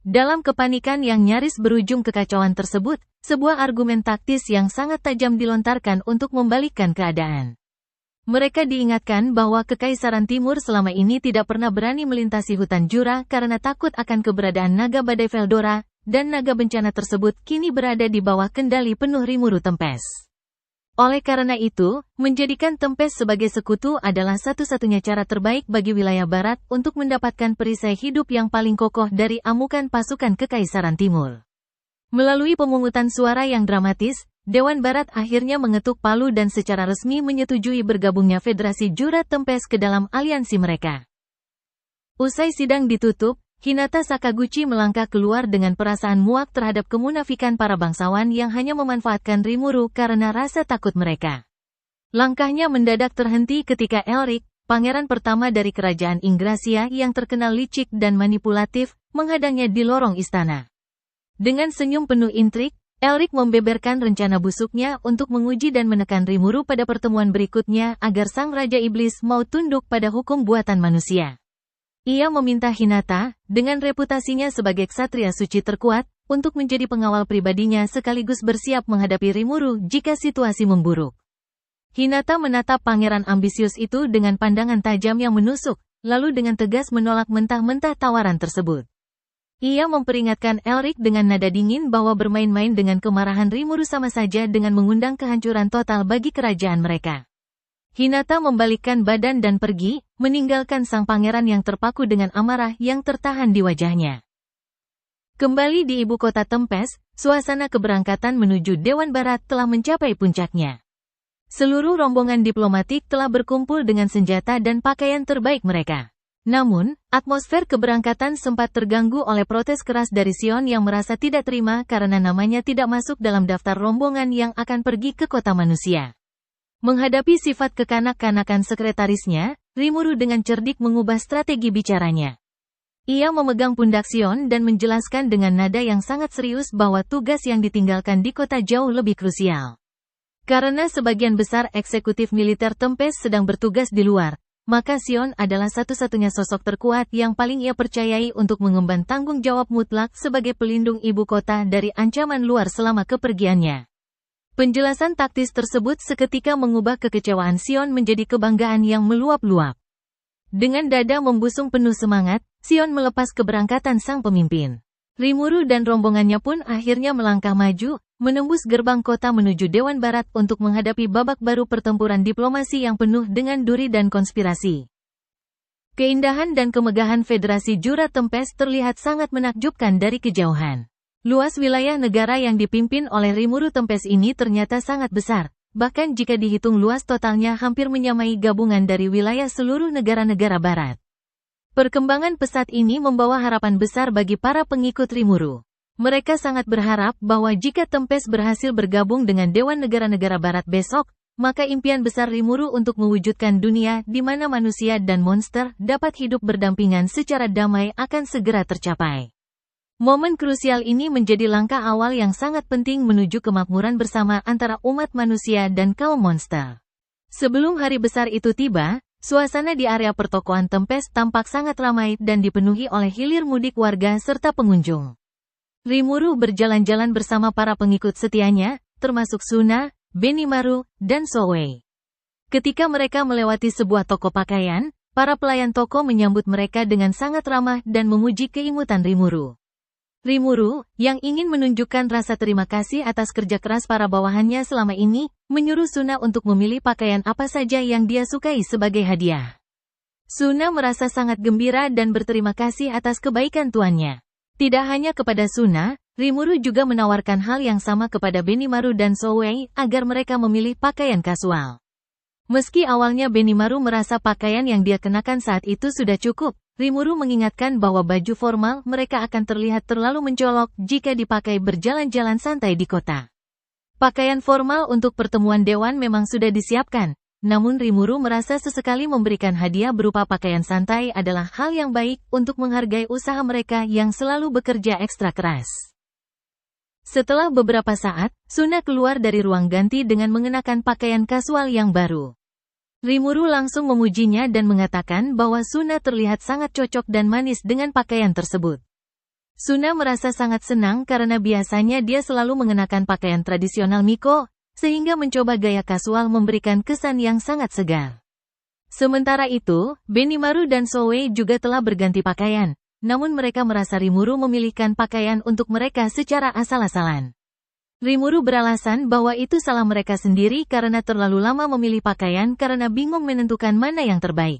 Dalam kepanikan yang nyaris berujung kekacauan tersebut, sebuah argumen taktis yang sangat tajam dilontarkan untuk membalikkan keadaan. Mereka diingatkan bahwa Kekaisaran Timur selama ini tidak pernah berani melintasi hutan Jura karena takut akan keberadaan naga badai Veldora, dan naga bencana tersebut kini berada di bawah kendali penuh Rimuru Tempest. Oleh karena itu, menjadikan Tempest sebagai sekutu adalah satu-satunya cara terbaik bagi wilayah barat untuk mendapatkan perisai hidup yang paling kokoh dari amukan pasukan Kekaisaran Timur. Melalui pemungutan suara yang dramatis, Dewan Barat akhirnya mengetuk palu dan secara resmi menyetujui bergabungnya Federasi Jura Tempest ke dalam aliansi mereka. Usai sidang ditutup, Hinata Sakaguchi melangkah keluar dengan perasaan muak terhadap kemunafikan para bangsawan yang hanya memanfaatkan Rimuru karena rasa takut mereka. Langkahnya mendadak terhenti ketika Elric, pangeran pertama dari kerajaan Ingrasia yang terkenal licik dan manipulatif, menghadangnya di lorong istana. Dengan senyum penuh intrik, Elric membeberkan rencana busuknya untuk menguji dan menekan Rimuru pada pertemuan berikutnya agar sang Raja Iblis mau tunduk pada hukum buatan manusia. Ia meminta Hinata, dengan reputasinya sebagai ksatria suci terkuat, untuk menjadi pengawal pribadinya sekaligus bersiap menghadapi Rimuru jika situasi memburuk. Hinata menatap pangeran ambisius itu dengan pandangan tajam yang menusuk, lalu dengan tegas menolak mentah-mentah tawaran tersebut. Ia memperingatkan Elric dengan nada dingin bahwa bermain-main dengan kemarahan Rimuru sama saja dengan mengundang kehancuran total bagi kerajaan mereka. Hinata membalikkan badan dan pergi, meninggalkan sang pangeran yang terpaku dengan amarah yang tertahan di wajahnya. Kembali di ibu kota Tempest, suasana keberangkatan menuju Dewan Barat telah mencapai puncaknya. Seluruh rombongan diplomatik telah berkumpul dengan senjata dan pakaian terbaik mereka. Namun, atmosfer keberangkatan sempat terganggu oleh protes keras dari Sion yang merasa tidak terima karena namanya tidak masuk dalam daftar rombongan yang akan pergi ke kota manusia. Menghadapi sifat kekanak-kanakan sekretarisnya, Rimuru dengan cerdik mengubah strategi bicaranya. Ia memegang pundak Sion dan menjelaskan dengan nada yang sangat serius bahwa tugas yang ditinggalkan di kota jauh lebih krusial. Karena sebagian besar eksekutif militer Tempest sedang bertugas di luar, maka Sion adalah satu-satunya sosok terkuat yang paling ia percayai untuk mengemban tanggung jawab mutlak sebagai pelindung ibu kota dari ancaman luar selama kepergiannya. Penjelasan taktis tersebut seketika mengubah kekecewaan Sion menjadi kebanggaan yang meluap-luap. Dengan dada membusung penuh semangat, Sion melepas keberangkatan sang pemimpin. Rimuru dan rombongannya pun akhirnya melangkah maju, menembus gerbang kota menuju Dewan Barat untuk menghadapi babak baru pertempuran diplomasi yang penuh dengan duri dan konspirasi. Keindahan dan kemegahan Federasi Jura Tempest terlihat sangat menakjubkan dari kejauhan. Luas wilayah negara yang dipimpin oleh Rimuru Tempest ini ternyata sangat besar, bahkan jika dihitung luas totalnya hampir menyamai gabungan dari wilayah seluruh negara-negara barat. Perkembangan pesat ini membawa harapan besar bagi para pengikut Rimuru. Mereka sangat berharap bahwa jika Tempest berhasil bergabung dengan Dewan Negara-Negara Barat besok, maka impian besar Rimuru untuk mewujudkan dunia di mana manusia dan monster dapat hidup berdampingan secara damai akan segera tercapai. Momen krusial ini menjadi langkah awal yang sangat penting menuju kemakmuran bersama antara umat manusia dan kaum monster. Sebelum hari besar itu tiba, suasana di area pertokoan Tempest tampak sangat ramai dan dipenuhi oleh hilir mudik warga serta pengunjung. Rimuru berjalan-jalan bersama para pengikut setianya, termasuk Suna, Benimaru, dan Souei. Ketika mereka melewati sebuah toko pakaian, para pelayan toko menyambut mereka dengan sangat ramah dan memuji keimutan Rimuru. Rimuru, yang ingin menunjukkan rasa terima kasih atas kerja keras para bawahannya selama ini, menyuruh Suna untuk memilih pakaian apa saja yang dia sukai sebagai hadiah. Suna merasa sangat gembira dan berterima kasih atas kebaikan tuannya. Tidak hanya kepada Suna, Rimuru juga menawarkan hal yang sama kepada Benimaru dan Souei agar mereka memilih pakaian kasual. Meski awalnya Benimaru merasa pakaian yang dia kenakan saat itu sudah cukup, Rimuru mengingatkan bahwa baju formal mereka akan terlihat terlalu mencolok jika dipakai berjalan-jalan santai di kota. Pakaian formal untuk pertemuan dewan memang sudah disiapkan, namun Rimuru merasa sesekali memberikan hadiah berupa pakaian santai adalah hal yang baik untuk menghargai usaha mereka yang selalu bekerja ekstra keras. Setelah beberapa saat, Suna keluar dari ruang ganti dengan mengenakan pakaian kasual yang baru. Rimuru langsung memujinya dan mengatakan bahwa Suna terlihat sangat cocok dan manis dengan pakaian tersebut. Suna merasa sangat senang karena biasanya dia selalu mengenakan pakaian tradisional Miko, sehingga mencoba gaya kasual memberikan kesan yang sangat segar. Sementara itu, Benimaru dan Souei juga telah berganti pakaian, namun mereka merasa Rimuru memilihkan pakaian untuk mereka secara asal-asalan. Rimuru beralasan bahwa itu salah mereka sendiri karena terlalu lama memilih pakaian karena bingung menentukan mana yang terbaik.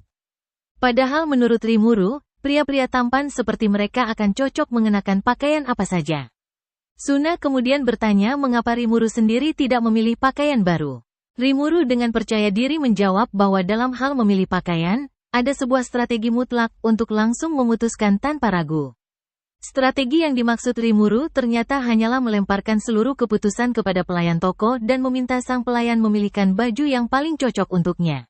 Padahal menurut Rimuru, pria-pria tampan seperti mereka akan cocok mengenakan pakaian apa saja. Suna kemudian bertanya mengapa Rimuru sendiri tidak memilih pakaian baru. Rimuru dengan percaya diri menjawab bahwa dalam hal memilih pakaian, ada sebuah strategi mutlak untuk langsung memutuskan tanpa ragu. Strategi yang dimaksud Rimuru ternyata hanyalah melemparkan seluruh keputusan kepada pelayan toko dan meminta sang pelayan memilihkan baju yang paling cocok untuknya.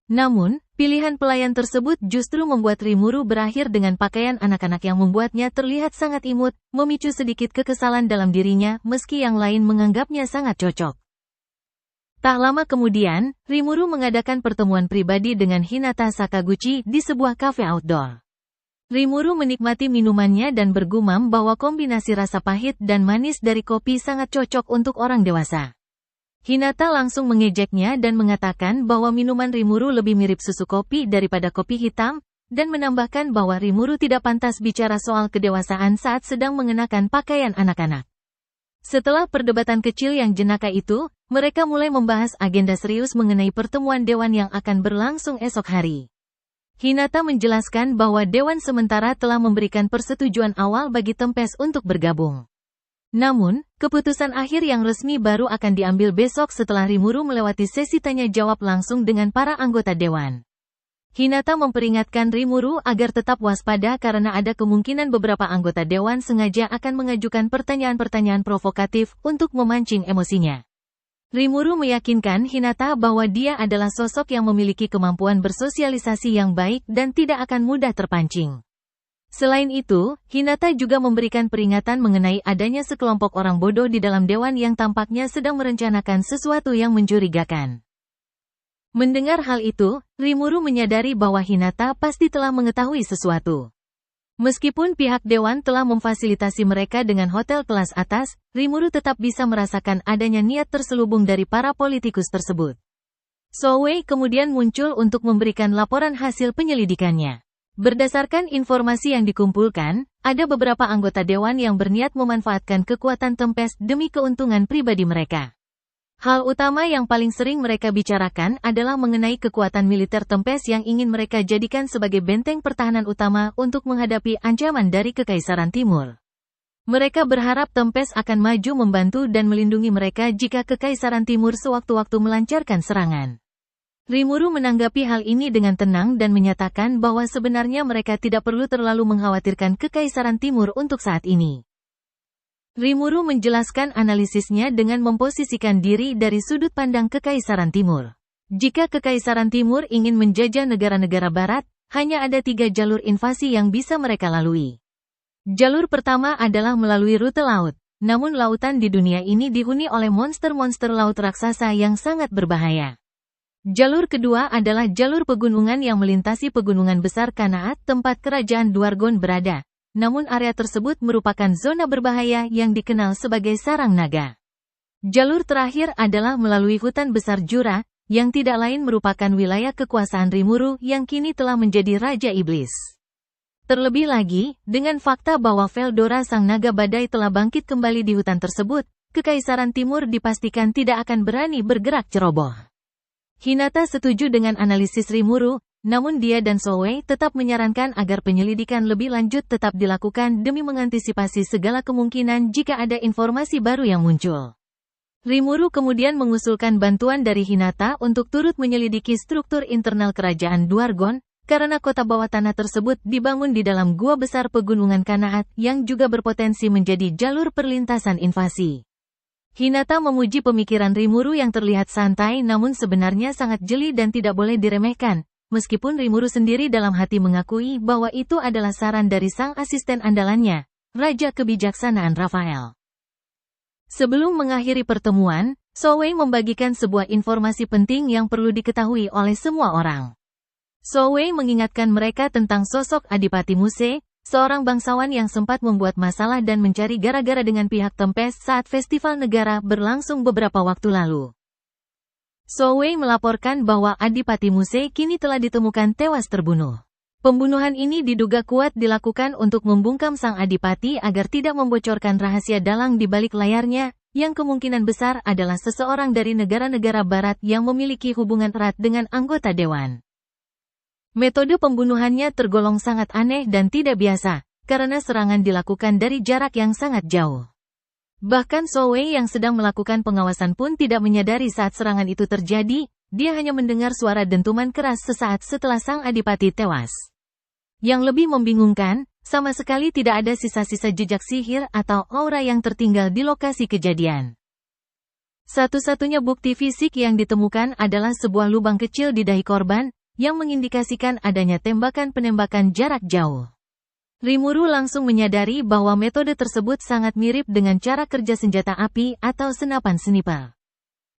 Namun, pilihan pelayan tersebut justru membuat Rimuru berakhir dengan pakaian anak-anak yang membuatnya terlihat sangat imut, memicu sedikit kekesalan dalam dirinya meski yang lain menganggapnya sangat cocok. Tak lama kemudian, Rimuru mengadakan pertemuan pribadi dengan Hinata Sakaguchi di sebuah kafe outdoor. Rimuru menikmati minumannya dan bergumam bahwa kombinasi rasa pahit dan manis dari kopi sangat cocok untuk orang dewasa. Hinata langsung mengejeknya dan mengatakan bahwa minuman Rimuru lebih mirip susu kopi daripada kopi hitam, dan menambahkan bahwa Rimuru tidak pantas bicara soal kedewasaan saat sedang mengenakan pakaian anak-anak. Setelah perdebatan kecil yang jenaka itu, mereka mulai membahas agenda serius mengenai pertemuan dewan yang akan berlangsung esok hari. Hinata menjelaskan bahwa dewan sementara telah memberikan persetujuan awal bagi Tempest untuk bergabung. Namun, keputusan akhir yang resmi baru akan diambil besok setelah Rimuru melewati sesi tanya jawab langsung dengan para anggota dewan. Hinata memperingatkan Rimuru agar tetap waspada karena ada kemungkinan beberapa anggota dewan sengaja akan mengajukan pertanyaan-pertanyaan provokatif untuk memancing emosinya. Rimuru meyakinkan Hinata bahwa dia adalah sosok yang memiliki kemampuan bersosialisasi yang baik dan tidak akan mudah terpancing. Selain itu, Hinata juga memberikan peringatan mengenai adanya sekelompok orang bodoh di dalam dewan yang tampaknya sedang merencanakan sesuatu yang mencurigakan. Mendengar hal itu, Rimuru menyadari bahwa Hinata pasti telah mengetahui sesuatu. Meskipun pihak dewan telah memfasilitasi mereka dengan hotel kelas atas, Rimuru tetap bisa merasakan adanya niat terselubung dari para politikus tersebut. Soe kemudian muncul untuk memberikan laporan hasil penyelidikannya. Berdasarkan informasi yang dikumpulkan, ada beberapa anggota dewan yang berniat memanfaatkan kekuatan Tempest demi keuntungan pribadi mereka. Hal utama yang paling sering mereka bicarakan adalah mengenai kekuatan militer Tempest yang ingin mereka jadikan sebagai benteng pertahanan utama untuk menghadapi ancaman dari Kekaisaran Timur. Mereka berharap Tempest akan maju membantu dan melindungi mereka jika Kekaisaran Timur sewaktu-waktu melancarkan serangan. Rimuru menanggapi hal ini dengan tenang dan menyatakan bahwa sebenarnya mereka tidak perlu terlalu mengkhawatirkan Kekaisaran Timur untuk saat ini. Rimuru menjelaskan analisisnya dengan memposisikan diri dari sudut pandang Kekaisaran Timur. Jika Kekaisaran Timur ingin menjajah negara-negara barat, hanya ada 3 jalur invasi yang bisa mereka lalui. Jalur pertama adalah melalui rute laut, namun lautan di dunia ini dihuni oleh monster-monster laut raksasa yang sangat berbahaya. Jalur kedua adalah jalur pegunungan yang melintasi pegunungan besar Kanaat tempat kerajaan Dwargon berada. Namun area tersebut merupakan zona berbahaya yang dikenal sebagai sarang naga. Jalur terakhir adalah melalui hutan besar Jura, yang tidak lain merupakan wilayah kekuasaan Rimuru yang kini telah menjadi Raja Iblis. Terlebih lagi, dengan fakta bahwa Veldora sang naga badai telah bangkit kembali di hutan tersebut, Kekaisaran Timur dipastikan tidak akan berani bergerak ceroboh. Hinata setuju dengan analisis Rimuru, namun dia dan Soe tetap menyarankan agar penyelidikan lebih lanjut tetap dilakukan demi mengantisipasi segala kemungkinan jika ada informasi baru yang muncul. Rimuru kemudian mengusulkan bantuan dari Hinata untuk turut menyelidiki struktur internal kerajaan Dwargon, karena kota bawah tanah tersebut dibangun di dalam gua besar pegunungan Kanaat yang juga berpotensi menjadi jalur perlintasan invasi. Hinata memuji pemikiran Rimuru yang terlihat santai namun sebenarnya sangat jeli dan tidak boleh diremehkan. Meskipun Rimuru sendiri dalam hati mengakui bahwa itu adalah saran dari sang asisten andalannya, Raja Kebijaksanaan Rafael. Sebelum mengakhiri pertemuan, Soe membagikan sebuah informasi penting yang perlu diketahui oleh semua orang. Soe mengingatkan mereka tentang sosok Adipati Muse, seorang bangsawan yang sempat membuat masalah dan mencari gara-gara dengan pihak Tempest saat festival negara berlangsung beberapa waktu lalu. Soe melaporkan bahwa Adipati Muse kini telah ditemukan tewas terbunuh. Pembunuhan ini diduga kuat dilakukan untuk membungkam sang Adipati agar tidak membocorkan rahasia dalang di balik layarnya, yang kemungkinan besar adalah seseorang dari negara-negara barat yang memiliki hubungan erat dengan anggota dewan. Metode pembunuhannya tergolong sangat aneh dan tidak biasa, karena serangan dilakukan dari jarak yang sangat jauh. Bahkan Soe yang sedang melakukan pengawasan pun tidak menyadari saat serangan itu terjadi, dia hanya mendengar suara dentuman keras sesaat setelah sang adipati tewas. Yang lebih membingungkan, sama sekali tidak ada sisa-sisa jejak sihir atau aura yang tertinggal di lokasi kejadian. Satu-satunya bukti fisik yang ditemukan adalah sebuah lubang kecil di dahi korban, yang mengindikasikan adanya tembakan penembakan jarak jauh. Rimuru langsung menyadari bahwa metode tersebut sangat mirip dengan cara kerja senjata api atau senapan sniper.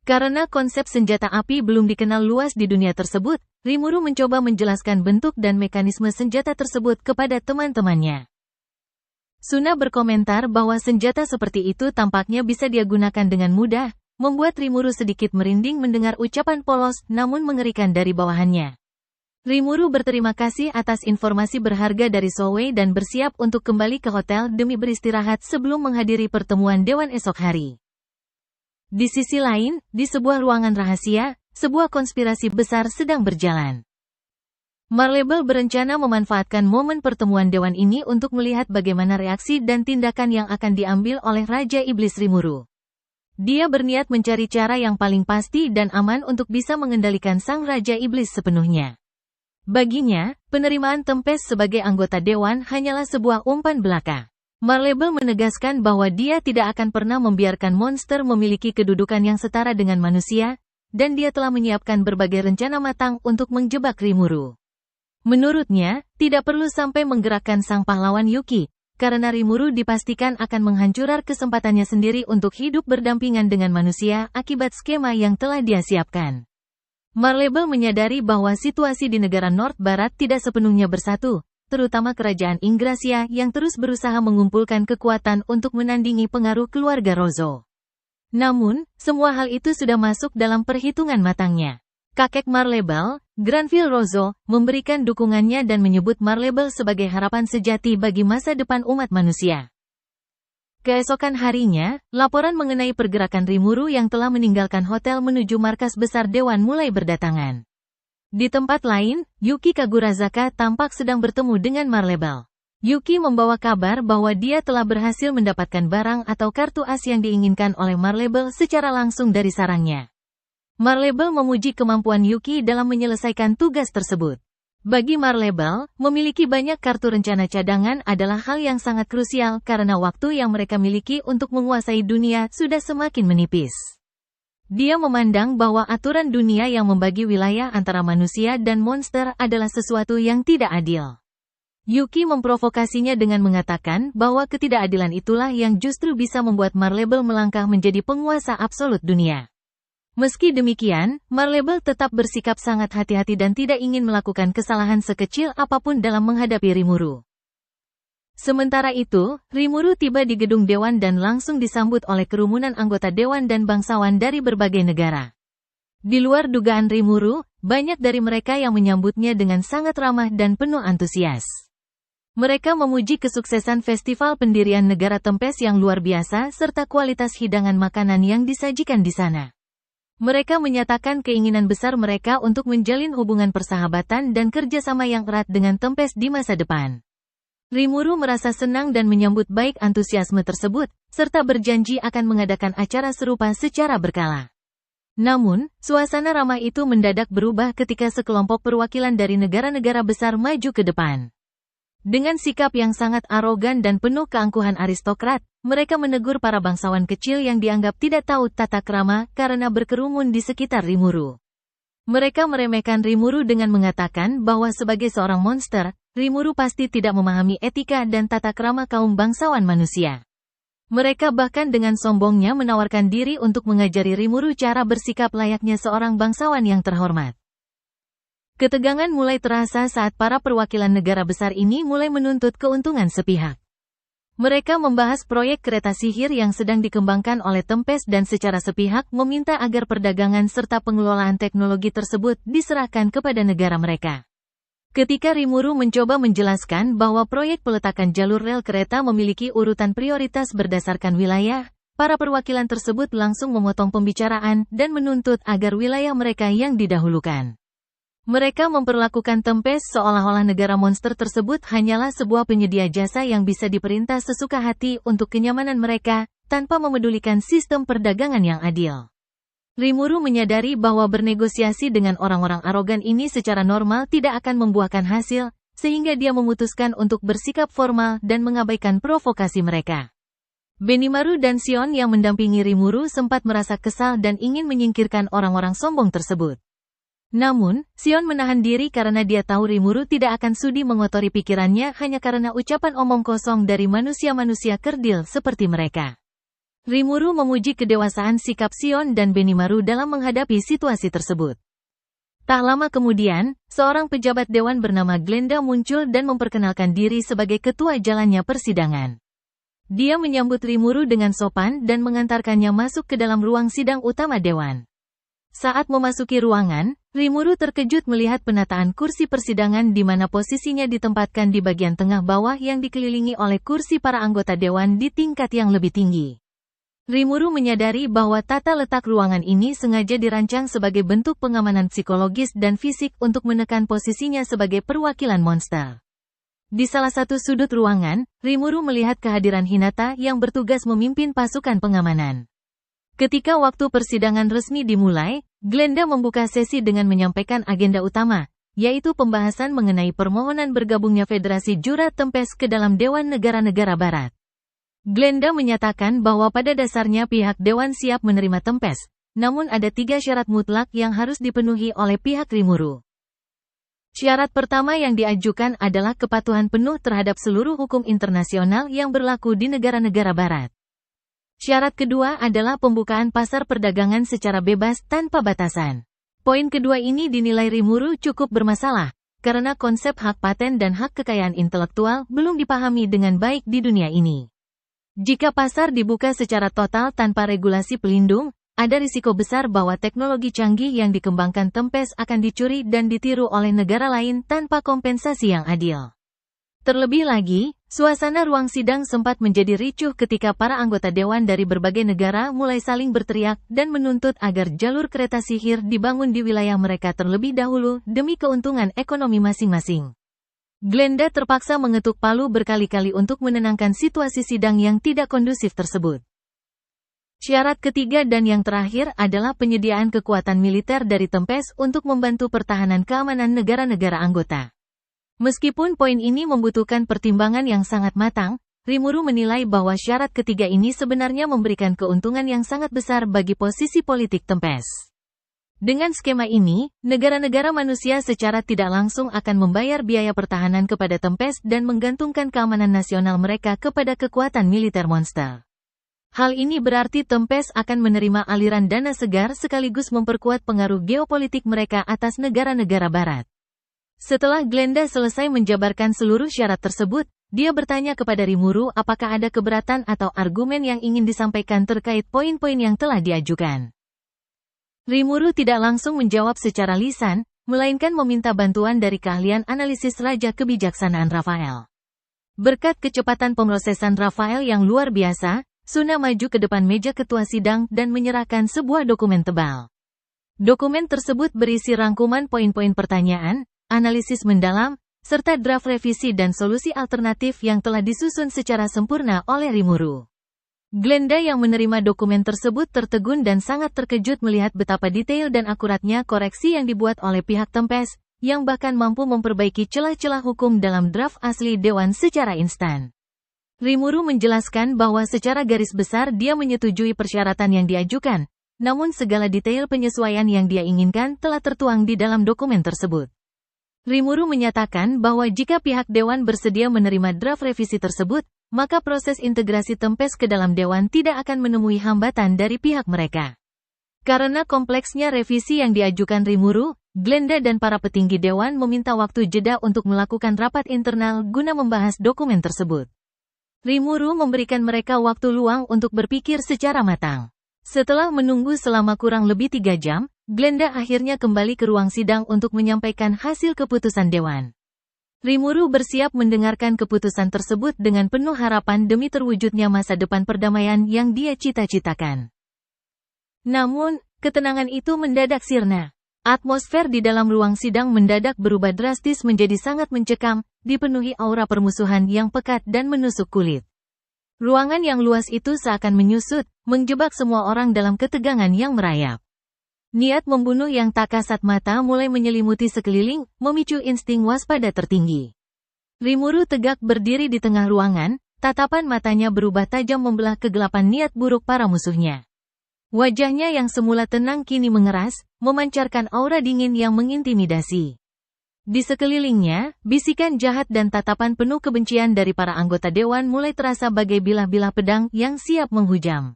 Karena konsep senjata api belum dikenal luas di dunia tersebut, Rimuru mencoba menjelaskan bentuk dan mekanisme senjata tersebut kepada teman-temannya. Suna berkomentar bahwa senjata seperti itu tampaknya bisa dia gunakan dengan mudah, membuat Rimuru sedikit merinding mendengar ucapan polos namun mengerikan dari bawahannya. Rimuru berterima kasih atas informasi berharga dari Soe dan bersiap untuk kembali ke hotel demi beristirahat sebelum menghadiri pertemuan dewan esok hari. Di sisi lain, di sebuah ruangan rahasia, sebuah konspirasi besar sedang berjalan. Marlebel berencana memanfaatkan momen pertemuan dewan ini untuk melihat bagaimana reaksi dan tindakan yang akan diambil oleh Raja Iblis Rimuru. Dia berniat mencari cara yang paling pasti dan aman untuk bisa mengendalikan sang Raja Iblis sepenuhnya. Baginya, penerimaan Tempest sebagai anggota dewan hanyalah sebuah umpan belaka. Marlebel menegaskan bahwa dia tidak akan pernah membiarkan monster memiliki kedudukan yang setara dengan manusia, dan dia telah menyiapkan berbagai rencana matang untuk menjebak Rimuru. Menurutnya, tidak perlu sampai menggerakkan sang pahlawan Yuki, karena Rimuru dipastikan akan menghancurkan kesempatannya sendiri untuk hidup berdampingan dengan manusia akibat skema yang telah dia siapkan. Marlebel menyadari bahwa situasi di negara North Barat tidak sepenuhnya bersatu, terutama kerajaan Ingrasia yang terus berusaha mengumpulkan kekuatan untuk menandingi pengaruh keluarga Rozo. Namun, semua hal itu sudah masuk dalam perhitungan matangnya. Kakek Marlebel, Granville Rozo, memberikan dukungannya dan menyebut Marlebel sebagai harapan sejati bagi masa depan umat manusia. Keesokan harinya, laporan mengenai pergerakan Rimuru yang telah meninggalkan hotel menuju markas besar dewan mulai berdatangan. Di tempat lain, Yuki Kagurazaka tampak sedang bertemu dengan Marlebel. Yuki membawa kabar bahwa dia telah berhasil mendapatkan barang atau kartu as yang diinginkan oleh Marlebel secara langsung dari sarangnya. Marlebel memuji kemampuan Yuki dalam menyelesaikan tugas tersebut. Bagi Marlebel, memiliki banyak kartu rencana cadangan adalah hal yang sangat krusial karena waktu yang mereka miliki untuk menguasai dunia sudah semakin menipis. Dia memandang bahwa aturan dunia yang membagi wilayah antara manusia dan monster adalah sesuatu yang tidak adil. Yuki memprovokasinya dengan mengatakan bahwa ketidakadilan itulah yang justru bisa membuat Marlebel melangkah menjadi penguasa absolut dunia. Meski demikian, Marlebel tetap bersikap sangat hati-hati dan tidak ingin melakukan kesalahan sekecil apapun dalam menghadapi Rimuru. Sementara itu, Rimuru tiba di gedung dewan dan langsung disambut oleh kerumunan anggota dewan dan bangsawan dari berbagai negara. Di luar dugaan Rimuru, banyak dari mereka yang menyambutnya dengan sangat ramah dan penuh antusias. Mereka memuji kesuksesan festival pendirian negara Tempest yang luar biasa serta kualitas hidangan makanan yang disajikan di sana. Mereka menyatakan keinginan besar mereka untuk menjalin hubungan persahabatan dan kerjasama yang erat dengan Tempest di masa depan. Rimuru merasa senang dan menyambut baik antusiasme tersebut, serta berjanji akan mengadakan acara serupa secara berkala. Namun, suasana ramah itu mendadak berubah ketika sekelompok perwakilan dari negara-negara besar maju ke depan. Dengan sikap yang sangat arogan dan penuh keangkuhan aristokrat, mereka menegur para bangsawan kecil yang dianggap tidak tahu tata krama karena berkerumun di sekitar Rimuru. Mereka meremehkan Rimuru dengan mengatakan bahwa sebagai seorang monster, Rimuru pasti tidak memahami etika dan tata krama kaum bangsawan manusia. Mereka bahkan dengan sombongnya menawarkan diri untuk mengajari Rimuru cara bersikap layaknya seorang bangsawan yang terhormat. Ketegangan mulai terasa saat para perwakilan negara besar ini mulai menuntut keuntungan sepihak. Mereka membahas proyek kereta sihir yang sedang dikembangkan oleh Tempest dan secara sepihak meminta agar perdagangan serta pengelolaan teknologi tersebut diserahkan kepada negara mereka. Ketika Rimuru mencoba menjelaskan bahwa proyek peletakan jalur rel kereta memiliki urutan prioritas berdasarkan wilayah, para perwakilan tersebut langsung memotong pembicaraan dan menuntut agar wilayah mereka yang didahulukan. Mereka memperlakukan Tempest seolah-olah negara monster tersebut hanyalah sebuah penyedia jasa yang bisa diperintah sesuka hati untuk kenyamanan mereka, tanpa memedulikan sistem perdagangan yang adil. Rimuru menyadari bahwa bernegosiasi dengan orang-orang arogan ini secara normal tidak akan membuahkan hasil, sehingga dia memutuskan untuk bersikap formal dan mengabaikan provokasi mereka. Benimaru dan Sion yang mendampingi Rimuru sempat merasa kesal dan ingin menyingkirkan orang-orang sombong tersebut. Namun, Sion menahan diri karena dia tahu Rimuru tidak akan sudi mengotori pikirannya hanya karena ucapan omong kosong dari manusia-manusia kerdil seperti mereka. Rimuru memuji kedewasaan sikap Sion dan Benimaru dalam menghadapi situasi tersebut. Tak lama kemudian, seorang pejabat dewan bernama Glenda muncul dan memperkenalkan diri sebagai ketua jalannya persidangan. Dia menyambut Rimuru dengan sopan dan mengantarkannya masuk ke dalam ruang sidang utama dewan. Saat memasuki ruangan, Rimuru terkejut melihat penataan kursi persidangan di mana posisinya ditempatkan di bagian tengah bawah yang dikelilingi oleh kursi para anggota dewan di tingkat yang lebih tinggi. Rimuru menyadari bahwa tata letak ruangan ini sengaja dirancang sebagai bentuk pengamanan psikologis dan fisik untuk menekan posisinya sebagai perwakilan monster. Di salah satu sudut ruangan, Rimuru melihat kehadiran Hinata yang bertugas memimpin pasukan pengamanan. Ketika waktu persidangan resmi dimulai, Glenda membuka sesi dengan menyampaikan agenda utama, yaitu pembahasan mengenai permohonan bergabungnya Federasi Jura Tempest ke dalam Dewan Negara-Negara Barat. Glenda menyatakan bahwa pada dasarnya pihak Dewan siap menerima Tempest, namun ada 3 syarat mutlak yang harus dipenuhi oleh pihak Rimuru. Syarat pertama yang diajukan adalah kepatuhan penuh terhadap seluruh hukum internasional yang berlaku di negara-negara Barat. Syarat kedua adalah pembukaan pasar perdagangan secara bebas tanpa batasan. Poin kedua ini dinilai Rimuru cukup bermasalah, karena konsep hak paten dan hak kekayaan intelektual belum dipahami dengan baik di dunia ini. Jika pasar dibuka secara total tanpa regulasi pelindung, ada risiko besar bahwa teknologi canggih yang dikembangkan Tempest akan dicuri dan ditiru oleh negara lain tanpa kompensasi yang adil. Terlebih lagi, suasana ruang sidang sempat menjadi ricuh ketika para anggota dewan dari berbagai negara mulai saling berteriak dan menuntut agar jalur kereta sihir dibangun di wilayah mereka terlebih dahulu demi keuntungan ekonomi masing-masing. Glenda terpaksa mengetuk palu berkali-kali untuk menenangkan situasi sidang yang tidak kondusif tersebut. Syarat ketiga dan yang terakhir adalah penyediaan kekuatan militer dari Tempest untuk membantu pertahanan keamanan negara-negara anggota. Meskipun poin ini membutuhkan pertimbangan yang sangat matang, Rimuru menilai bahwa syarat ketiga ini sebenarnya memberikan keuntungan yang sangat besar bagi posisi politik Tempest. Dengan skema ini, negara-negara manusia secara tidak langsung akan membayar biaya pertahanan kepada Tempest dan menggantungkan keamanan nasional mereka kepada kekuatan militer monster. Hal ini berarti Tempest akan menerima aliran dana segar sekaligus memperkuat pengaruh geopolitik mereka atas negara-negara Barat. Setelah Glenda selesai menjabarkan seluruh syarat tersebut, dia bertanya kepada Rimuru apakah ada keberatan atau argumen yang ingin disampaikan terkait poin-poin yang telah diajukan. Rimuru tidak langsung menjawab secara lisan, melainkan meminta bantuan dari keahlian analisis Raja Kebijaksanaan Rafael. Berkat kecepatan pemrosesan Rafael yang luar biasa, Suna maju ke depan meja ketua sidang dan menyerahkan sebuah dokumen tebal. Dokumen tersebut berisi rangkuman poin-poin pertanyaan, analisis mendalam, serta draft revisi dan solusi alternatif yang telah disusun secara sempurna oleh Rimuru. Glenda yang menerima dokumen tersebut tertegun dan sangat terkejut melihat betapa detail dan akuratnya koreksi yang dibuat oleh pihak Tempest, yang bahkan mampu memperbaiki celah-celah hukum dalam draft asli Dewan secara instan. Rimuru menjelaskan bahwa secara garis besar dia menyetujui persyaratan yang diajukan, namun segala detail penyesuaian yang dia inginkan telah tertuang di dalam dokumen tersebut. Rimuru menyatakan bahwa jika pihak Dewan bersedia menerima draft revisi tersebut, maka proses integrasi Tempest ke dalam Dewan tidak akan menemui hambatan dari pihak mereka. Karena kompleksnya revisi yang diajukan Rimuru, Glenda dan para petinggi Dewan meminta waktu jeda untuk melakukan rapat internal guna membahas dokumen tersebut. Rimuru memberikan mereka waktu luang untuk berpikir secara matang. Setelah menunggu selama kurang lebih 3 jam, Glenda akhirnya kembali ke ruang sidang untuk menyampaikan hasil keputusan Dewan. Rimuru bersiap mendengarkan keputusan tersebut dengan penuh harapan demi terwujudnya masa depan perdamaian yang dia cita-citakan. Namun, ketenangan itu mendadak sirna. Atmosfer di dalam ruang sidang mendadak berubah drastis menjadi sangat mencekam, dipenuhi aura permusuhan yang pekat dan menusuk kulit. Ruangan yang luas itu seakan menyusut, menjebak semua orang dalam ketegangan yang merayap. Niat membunuh yang tak kasat mata mulai menyelimuti sekeliling, memicu insting waspada tertinggi. Rimuru tegak berdiri di tengah ruangan, tatapan matanya berubah tajam membelah kegelapan niat buruk para musuhnya. Wajahnya yang semula tenang kini mengeras, memancarkan aura dingin yang mengintimidasi. Di sekelilingnya, bisikan jahat dan tatapan penuh kebencian dari para anggota Dewan mulai terasa bagai bilah-bilah pedang yang siap menghujam.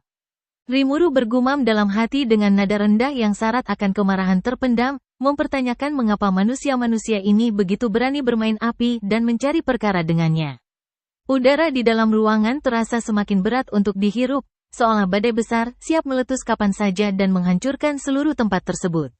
Rimuru bergumam dalam hati dengan nada rendah yang syarat akan kemarahan terpendam, mempertanyakan mengapa manusia-manusia ini begitu berani bermain api dan mencari perkara dengannya. Udara di dalam ruangan terasa semakin berat untuk dihirup, seolah badai besar siap meletus kapan saja dan menghancurkan seluruh tempat tersebut.